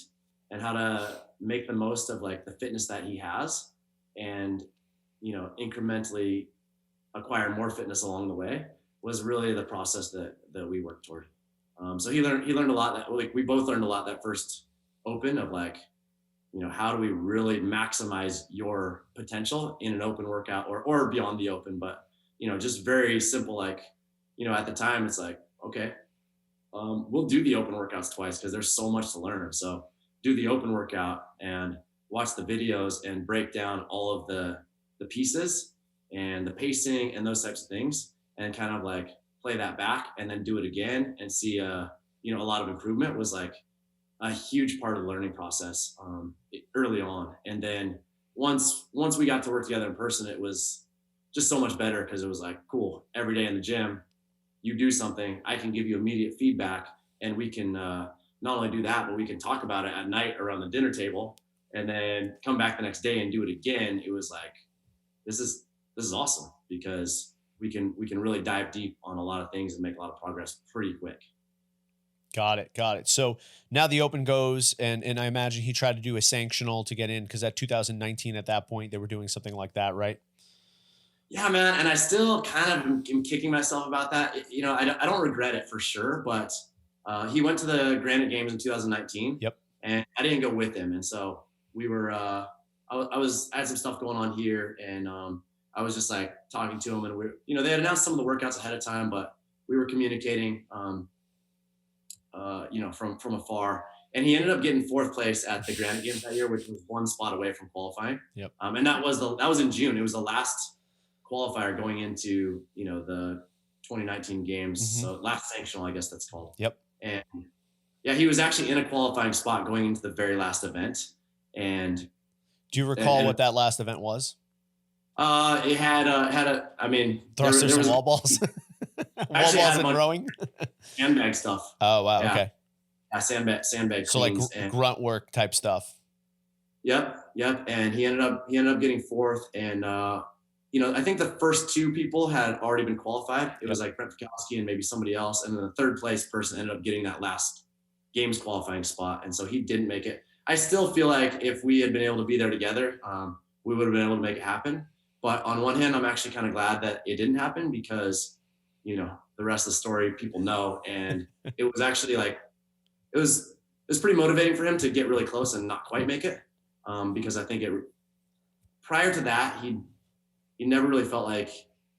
and how to make the most of like the fitness that he has, and incrementally acquire more fitness along the way was really the process that we worked toward. So he learned a lot. That like we both learned a lot that first Open of like, how do we really maximize your potential in an open workout or beyond the Open, but just very simple. Like at the time it's like, okay, we'll do the open workouts twice because there's so much to learn. So do the open workout and watch the videos and break down all of the pieces and the pacing and those types of things, and kind of like play that back and then do it again and see a lot of improvement was like a huge part of the learning process early on. And then once we got to work together in person, it was just so much better because it was like, cool, every day in the gym, you do something, I can give you immediate feedback, and we can not only do that, but we can talk about it at night around the dinner table, and then come back the next day and do it again. It was like, this is awesome because we can really dive deep on a lot of things and make a lot of progress pretty quick. Got it. So now the Open goes, and I imagine he tried to do a sanctional to get in, because at 2019 at that point they were doing something like that, right? Yeah, man. And I still kind of am kicking myself about that. I don't regret it for sure, but he went to the Granite Games in 2019. Yep. And I didn't go with him. And so we were, I had some stuff going on here, and I was just like talking to him, and they had announced some of the workouts ahead of time, but we were communicating, from afar. And he ended up getting 4th place at the Granite Games that year, which was 1 spot away from qualifying. Yep. And that was in June. It was the last qualifier going into, the 2019 games. Mm-hmm. So last sanctional, I guess that's called. Yep. And yeah, he was actually in a qualifying spot going into the very last event. And do you recall what that last event was? It had I mean, thrusters and wall balls. Wall balls and rowing. Sandbag stuff. Oh wow. Yeah. Okay. Yeah, sandbag. So like grunt work type stuff. Yep. And he ended up getting fourth. And I think the first two people had already been qualified. It was like Brent Fikowski and maybe somebody else, and then the third place person ended up getting that last games qualifying spot, and so he didn't make it. I still feel like if we had been able to be there together, we would have been able to make it happen. But on one hand, I'm actually kind of glad that it didn't happen because, the rest of the story people know, and it was actually like it was pretty motivating for him to get really close and not quite make it, because I think prior to that he never really felt like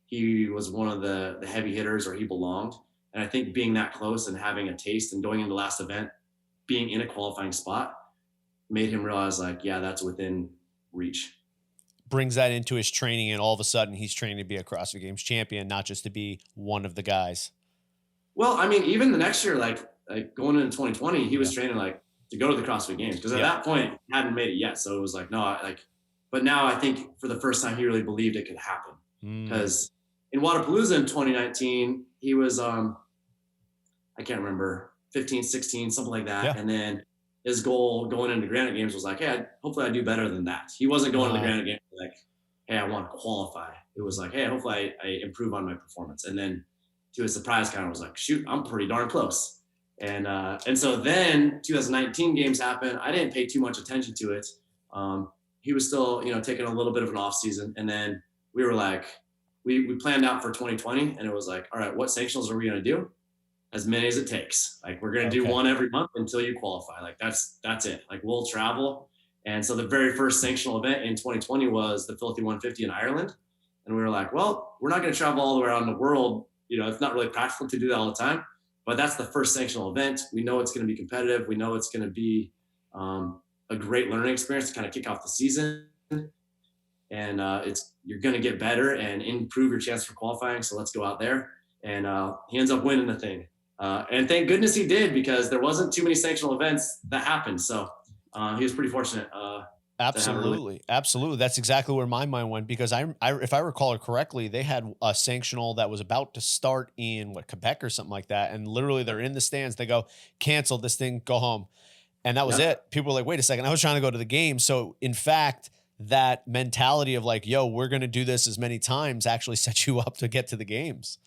he was one of the heavy hitters or he belonged. And I think being that close and having a taste and going into the last event, being in a qualifying spot, made him realize like, yeah, that's within reach. Brings that into his training, and all of a sudden he's training to be a CrossFit Games champion, not just to be one of the guys. Well, I mean, even the next year, like going into 2020, he was training like to go to the CrossFit Games, because at that point he hadn't made it yet. So it was like, no, but now I think for the first time he really believed it could happen, because in Wadapalooza in 2019, he was, I can't remember, 15, 16, something like that. Yeah. And then his goal going into Granite Games was like, hey, hopefully I do better than that. He wasn't going to the Granite Games like, hey, I want to qualify. It was like, hey, hopefully I improve on my performance. And then to his surprise, kind of was like, shoot, I'm pretty darn close. And so then 2019 games happened. I didn't pay too much attention to it. He was still, taking a little bit of an off season. And then we were like, we planned out for 2020, and it was like, all right, what sanctionals are we going to do? As many as it takes. Like, we're going to do one every month until you qualify. Like that's it. Like, we'll travel. And so the very first sanctional event in 2020 was the Filthy 150 in Ireland. And we were like, well, we're not going to travel all the way around the world. It's not really practical to do that all the time, but that's the first sanctional event. We know it's going to be competitive. We know it's going to be a great learning experience to kind of kick off the season. And you're going to get better and improve your chance for qualifying. So let's go out there. And he ends up winning the thing. And thank goodness he did, because there wasn't too many sanctional events that happened. So he was pretty fortunate. Absolutely. That's exactly where my mind went, because if I recall it correctly, they had a sanctional that was about to start in Quebec or something like that. And literally they're in the stands. They go, cancel this thing, go home. And that was it. People were like, wait a second, I was trying to go to the game. So in fact, that mentality of like, yo, we're going to do this as many times actually set you up to get to the games.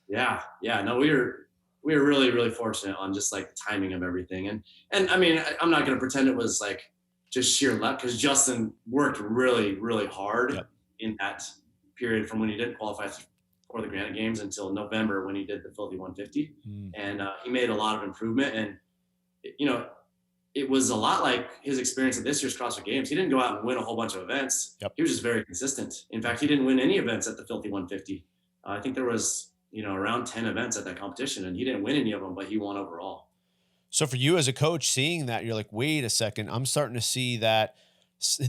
Yeah. No, we were really, really fortunate on just like the timing of everything. And I mean, I'm not going to pretend it was like just sheer luck, because Justin worked really, really hard in that period from when he didn't qualify for the Granite Games until November when he did the Filthy 150. And he made a lot of improvement. And, it was a lot like his experience at this year's CrossFit Games. He didn't go out and win a whole bunch of events. He was just very consistent. In fact, he didn't win any events at the Filthy 150. I think there was, around 10 events at that competition, and he didn't win any of them, but he won overall. So for you as a coach, seeing that, you're like, wait a second, I'm starting to see that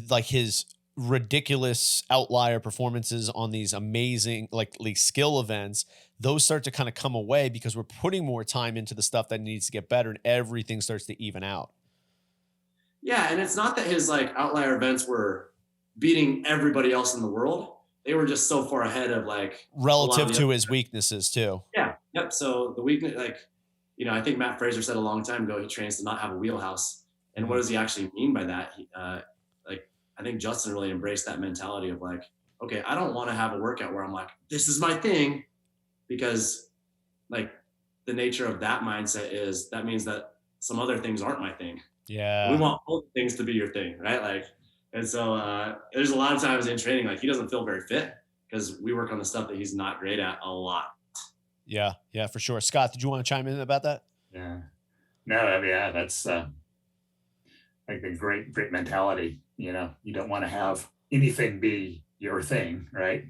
like his ridiculous outlier performances on these amazing, like skill events, those start to kind of come away because we're putting more time into the stuff that needs to get better, and everything starts to even out. Yeah. And it's not that his like outlier events were beating everybody else in the world. They were just so far ahead of like relative to his weaknesses too. Yeah. Yep. So the weakness, like, I think Matt Fraser said a long time ago, he trains to not have a wheelhouse. And what does he actually mean by that? I think Justin really embraced that mentality of like, okay, I don't want to have a workout where I'm like, this is my thing, because like the nature of that mindset is that means that some other things aren't my thing. Yeah. We want all things to be your thing, right? Like, and so there's a lot of times in training, like he doesn't feel very fit because we work on the stuff that he's not great at a lot. Yeah, for sure. Scott, did you want to chime in about that? Yeah. No, yeah, that's like a great mentality. You don't want to have anything be your thing, right?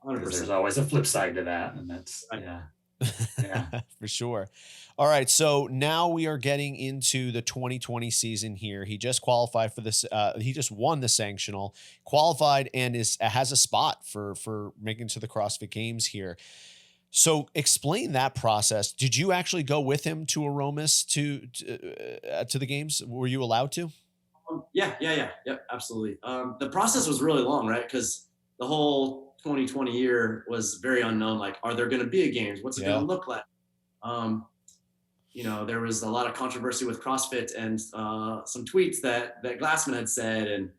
100%. There's always a flip side to that, and that's yeah, for sure. All right, so now we are getting into the 2020 season here. He just qualified for this. He just won the sanctional, qualified, and has a spot for making to the CrossFit Games here. So explain that process. Did you actually go with him to Aromas to the games? Were you allowed to? Yeah, absolutely. The process was really long, right? Because the whole 2020 year was very unknown. Like, are there going to be a games? What's it going to look like? There was a lot of controversy with CrossFit and some tweets that Glassman had said, and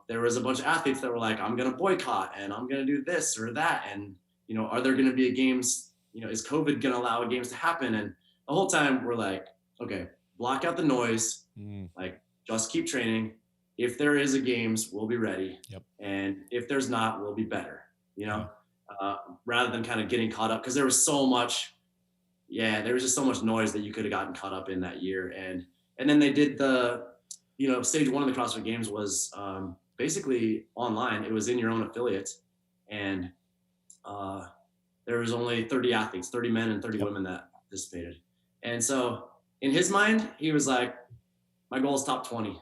there was a bunch of athletes that were like, "I'm going to boycott and I'm going to do this or that," and are there going to be a games? Is COVID going to allow games to happen? And the whole time we're like, okay, block out the noise, like just keep training. If there is a games, we'll be ready, and if there's not, we'll be better. Rather than kind of getting caught up, because there was so much. Yeah, there was just so much noise that you could have gotten caught up in that year. And then they did the, stage one of the CrossFit Games was basically online. It was in your own affiliate. And there was only 30 athletes, 30 men and 30 women that participated. And so in his mind, he was like, my goal is top 20.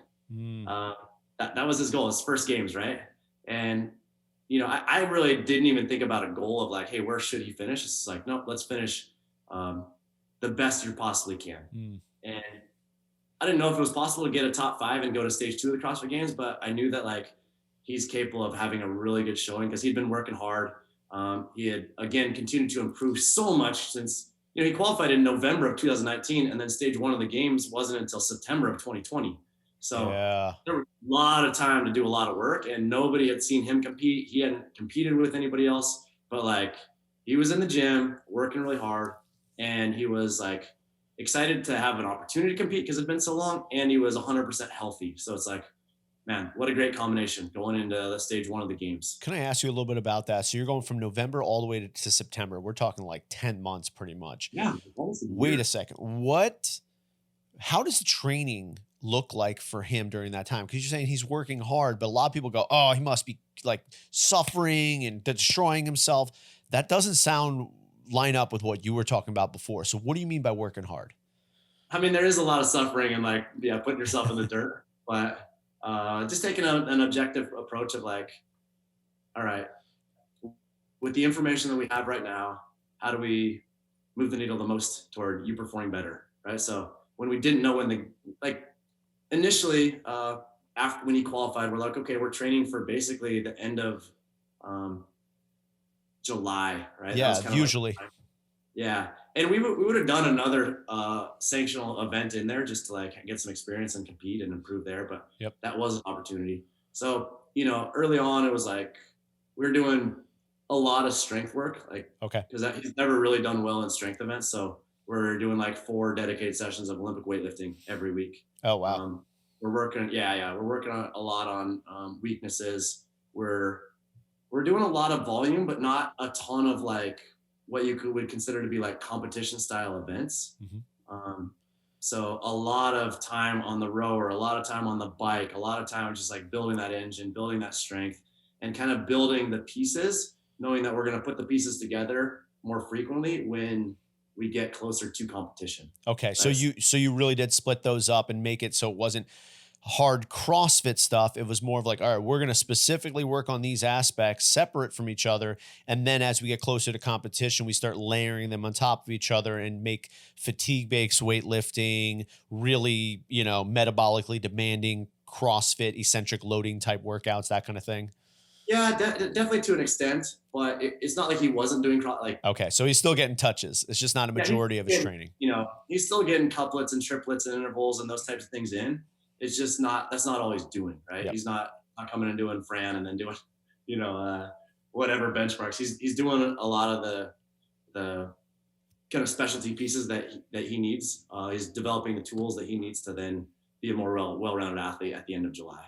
That was his goal, his first games, right? And, I really didn't even think about a goal of like, hey, where should he finish? It's like, nope, let's finish the best you possibly can. And I didn't know if it was possible to get a top 5 and go to stage 2 of the CrossFit Games, but I knew that like he's capable of having a really good showing because he'd been working hard. He had again continued to improve so much since he qualified in November of 2019, and then stage 1 of the games wasn't until September of 2020. So there was a lot of time to do a lot of work, and nobody had seen him compete. He hadn't competed with anybody else, but like he was in the gym working really hard. And he was like excited to have an opportunity to compete because it'd been so long, and he was 100% healthy. So it's like, man, what a great combination going into the stage 1 of the games. Can I ask you a little bit about that? So you're going from November all the way to September. We're talking like 10 months pretty much. Yeah. Wait a second. How does the training look like for him during that time? Because you're saying he's working hard, but a lot of people go, oh, he must be like suffering and destroying himself. That doesn't line up with what you were talking about before. So what do you mean by working hard? I mean, there is a lot of suffering and like, putting yourself in the dirt, but just taking an objective approach of like, all right, with the information that we have right now, how do we move the needle the most toward you performing better, right? So when we didn't know initially, after when he qualified, we're like, okay, we're training for basically the end of July, right? Yeah, usually. And we would have done another sanctional event in there just to like get some experience and compete and improve there, but that was an opportunity. So early on, it was like we were doing a lot of strength work, like because he's never really done well in strength events. So we're doing like 4 dedicated sessions of Olympic weightlifting every week. Oh wow. We're working, we're working on a lot on weaknesses. We're doing a lot of volume, but not a ton of like what you would consider to be like competition style events. So a lot of time on the rower, a lot of time on the bike, a lot of time just like building that engine, building that strength, and kind of building the pieces, knowing that we're going to put the pieces together more frequently when we get closer to competition. Okay. Right? So you really did split those up and make it so it wasn't hard CrossFit stuff. It was more of like, all right, we're going to specifically work on these aspects separate from each other. And then as we get closer to competition, we start layering them on top of each other and make fatigue-based weightlifting really, metabolically demanding CrossFit eccentric loading type workouts, that kind of thing. Yeah, definitely to an extent, but it's not like he wasn't doing Okay, so he's still getting touches. It's just not a majority of his training. He's still getting couplets and triplets and intervals and those types of things in. It's just that's not all he's doing, right? He's not coming and doing Fran and then doing, whatever benchmarks. He's doing a lot of the kind of specialty pieces that he needs. He's developing the tools that he needs to then be a more well-rounded athlete at the end of July.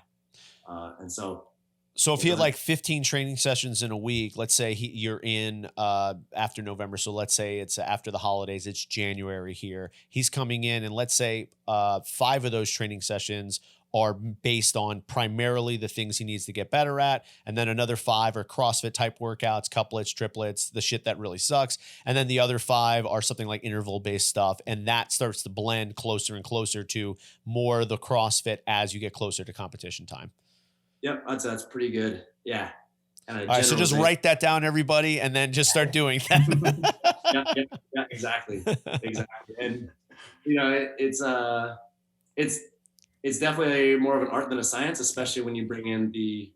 So if he had like 15 training sessions in a week, let's say you're in after November. So let's say it's after the holidays, it's January here. He's coming in and let's say 5 of those training sessions are based on primarily the things he needs to get better at. And then another 5 are CrossFit type workouts, couplets, triplets, the shit that really sucks. And then the other 5 are something like interval based stuff. And that starts to blend closer and closer to more of the CrossFit as you get closer to competition time. Yep, that's pretty good. Yeah. kind of All right, so just write that down, everybody, and then just start doing that. Yeah, exactly. And it's definitely more of an art than a science, especially when you bring in the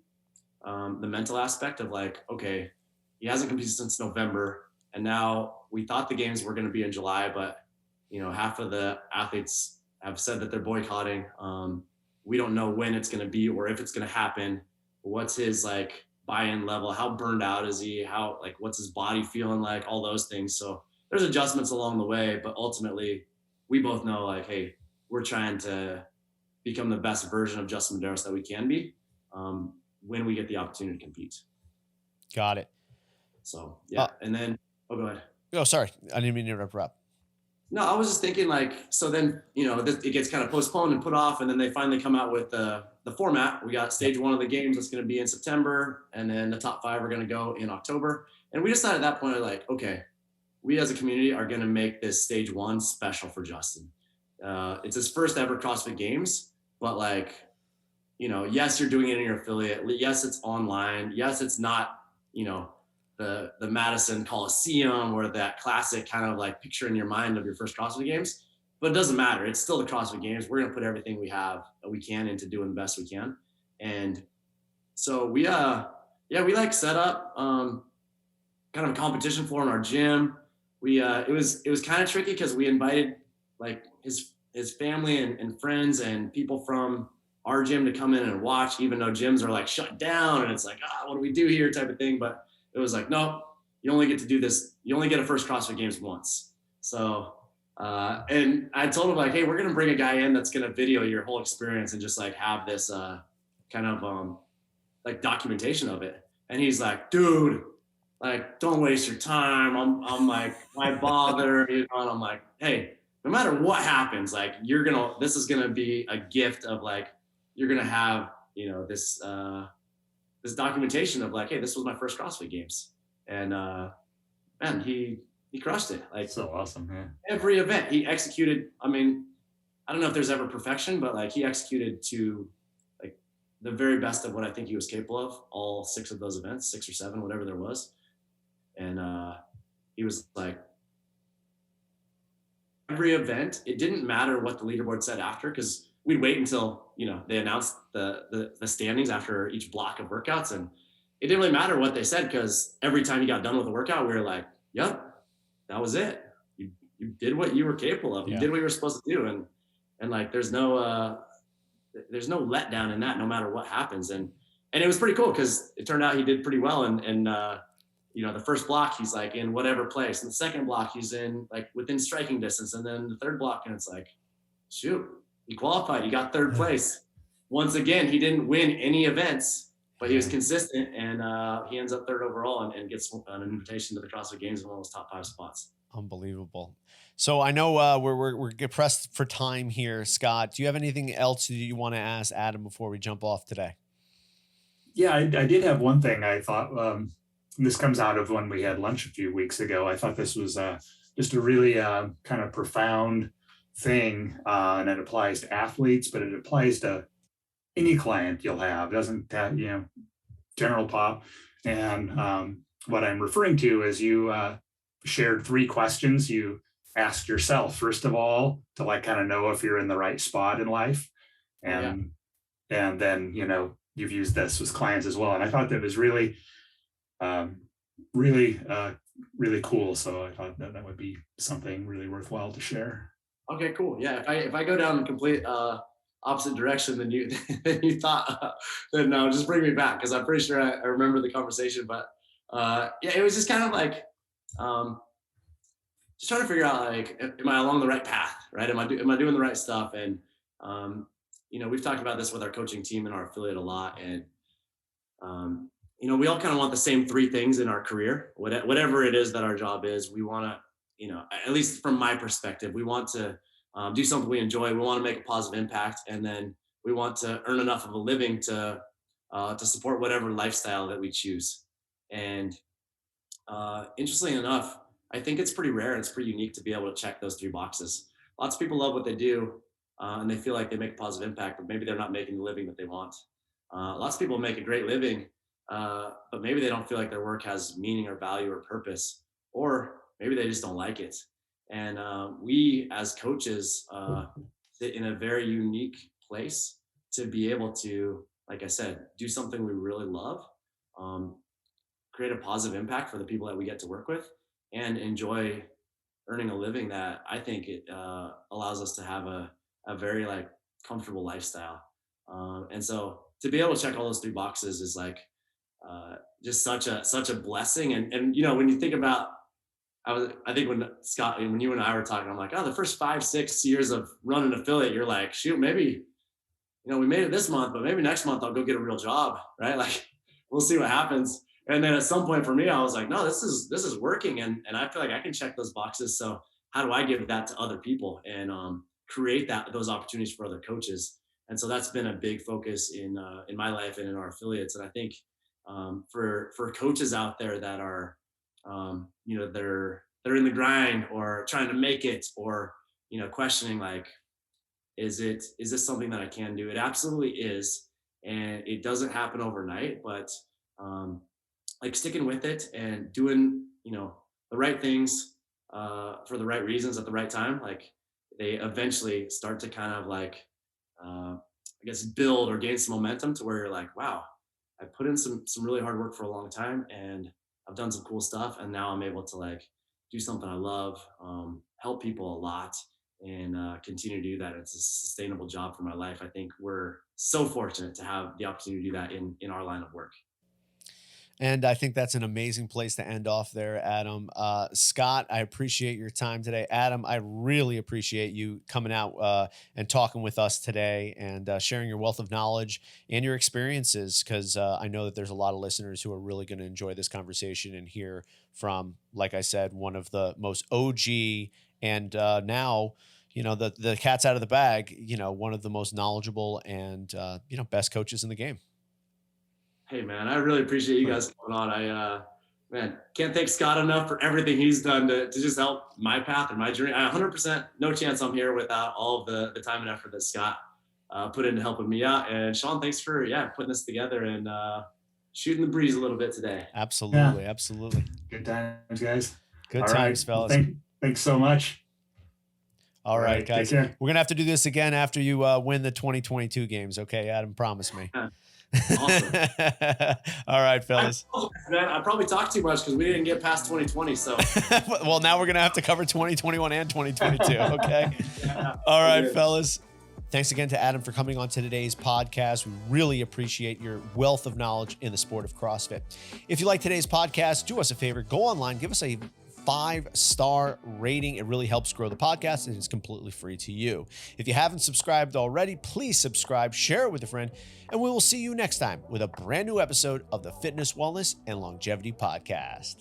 mental aspect of like, okay, he hasn't competed since November, and now we thought the games were going to be in July, but half of the athletes have said that they're boycotting. We don't know when it's going to be or if it's going to happen. What's his like buy-in level? How burned out is he? What's his body feeling like? All those things. So there's adjustments along the way, but ultimately we both know like, hey, we're trying to become the best version of Justin Medeiros that we can be when we get the opportunity to compete. Got it. So yeah, and then go ahead. Oh, sorry, I didn't mean to interrupt, Rob. No, I was just thinking like, so then it gets kind of postponed and put off, and then they finally come out with the format. We got stage 1 of the games that's going to be in September, and then the top 5 are going to go in October. And we decided at that point, like, okay, we as a community are going to make this stage 1 special for Justin. It's his first ever CrossFit Games, but like, yes, you're doing it in your affiliate. Yes, it's online. Yes, it's not, the Madison Coliseum or that classic kind of like picture in your mind of your first CrossFit Games, but it doesn't matter. It's still the CrossFit Games. We're going to put everything we can into doing the best we can. And so we like set up kind of a competition floor in our gym. It was kind of tricky because we invited like his family and friends and people from our gym to come in and watch, even though gyms are like shut down and it's like, what do we do here type of thing. But it was like, no, you only get to do this. You only get a first CrossFit Games once. So, and I told him like, hey, we're going to bring a guy in that's going to video your whole experience and just like have this kind of like documentation of it. And he's like, dude, like, don't waste your time. I'm like, why bother? And I'm like, hey, no matter what happens, like this is going to be a gift of like, you're going to have, this documentation of like, hey, this was my first CrossFit Games. And man, he crushed it. Like, so awesome, man. Every event he executed. I mean, I don't know if there's ever perfection, but like he executed to like the very best of what I think he was capable of, all 6 of those events, 6 or 7, whatever there was. And he was like, every event, it didn't matter what the leaderboard said after, because we'd wait until, they announced the standings after each block of workouts. And it didn't really matter what they said, because every time you got done with a workout, we were like, yep, that was it. You did what you were capable of. You did what you were supposed to do. And like, there's no letdown in that, no matter what happens. And it was pretty cool, because it turned out he did pretty well. And the first block, he's like in whatever place. And the second block, he's in like within striking distance. And then the third block, and it's like, shoot, he qualified. He got 3rd place. Once again, he didn't win any events, but he was consistent, and he ends up 3rd overall and gets an invitation to the CrossFit Games in one of those top 5 spots. Unbelievable. So I know we're pressed for time here, Scott. Do you have anything else that you want to ask Adam before we jump off today? Yeah, I did have one thing I thought. This comes out of when we had lunch a few weeks ago. I thought this was just a really kind of profound thing, and it applies to athletes, but it applies to any client you'll have. It doesn't, general pop. And what I'm referring to is you shared 3 questions you asked yourself, first of all, to like kind of know if you're in the right spot in life. And then, you've used this with clients as well. And I thought that was really, really cool. So I thought that would be something really worthwhile to share. Okay, cool. Yeah, if I go down the complete opposite direction than you thought, then just bring me back, because I'm pretty sure I remember the conversation. But it was just kind of like just trying to figure out like, am I along the right path, right? Am I doing the right stuff? And we've talked about this with our coaching team and our affiliate a lot, and we all kind of want the same 3 things in our career, whatever it is that our job is. We want to, at least from my perspective, we want to do something we enjoy. We want to make a positive impact, and then we want to earn enough of a living to support whatever lifestyle that we choose. And interestingly enough, I think it's pretty rare and it's pretty unique to be able to check those 3 boxes. Lots of people love what they do, and they feel like they make a positive impact, but maybe they're not making the living that they want. Lots of people make a great living, but maybe they don't feel like their work has meaning or value or purpose, or maybe they just don't like it. And we as coaches sit in a very unique place to be able to, like I said, do something we really love, um, create a positive impact for the people that we get to work with, and enjoy earning a living that I think it allows us to have a very like comfortable lifestyle. And so to be able to check all those three boxes is like just such a blessing. And you know, when you think about, I think when Scott, when you and I were talking, I'm like, oh, the first 5-6 years of running an affiliate, you're like, shoot, maybe, you know, we made it this month, but maybe next month I'll go get a real job, right? Like, we'll see what happens. And then at some point for me, I was like, no, this is working, and I feel like I can check those boxes. So how do I give that to other people and create those opportunities for other coaches? And so that's been a big focus in my life and in our affiliates. And I think for coaches out there that are you know, they're in the grind or trying to make it, or you know, questioning like, is this something that I can do? It absolutely is, and it doesn't happen overnight, but like sticking with it and doing, you know, the right things for the right reasons at the right time, like they eventually start to kind of like I guess build or gain some momentum to where you're like, wow, I put in some really hard work for a long time, and I've done some cool stuff, and now I'm able to like do something I love, help people a lot, and continue to do that. It's a sustainable job for my life. I think we're so fortunate to have the opportunity to do that in our line of work. And I think that's an amazing place to end off there, Adam. Scott, I appreciate your time today. Adam, I really appreciate you coming out and talking with us today and sharing your wealth of knowledge and your experiences, because I know that there's a lot of listeners who are really going to enjoy this conversation and hear from, like I said, one of the most OG and now, you know, the cat's out of the bag, you know, one of the most knowledgeable and, you know, best coaches in the game. Hey man, I really appreciate you guys coming on. I man, can't thank Scott enough for everything he's done to just help my path and my journey. I 100% no chance I'm here without all of the time and effort that Scott put into helping me out. And Sean, thanks for putting this together and shooting the breeze a little bit today. Absolutely, absolutely. Good times, guys. Good All times, right. fellas. Thanks so much. All right, guys. We're going to have to do this again after you win the 2022 games. Okay, Adam, promise me. Awesome. All right, fellas. I probably talked too much because we didn't get past 2020. So, well, now we're going to have to cover 2021 and 2022. Okay. All right, fellas. Thanks again to Adam for coming on to today's podcast. We really appreciate your wealth of knowledge in the sport of CrossFit. If you like today's podcast, do us a favor, go online, give us a 5-star rating. It really helps grow the podcast, and it's completely free to you. If you haven't subscribed already, please subscribe, share it with a friend, and we will see you next time with a brand new episode of the Fitness, Wellness, and Longevity Podcast.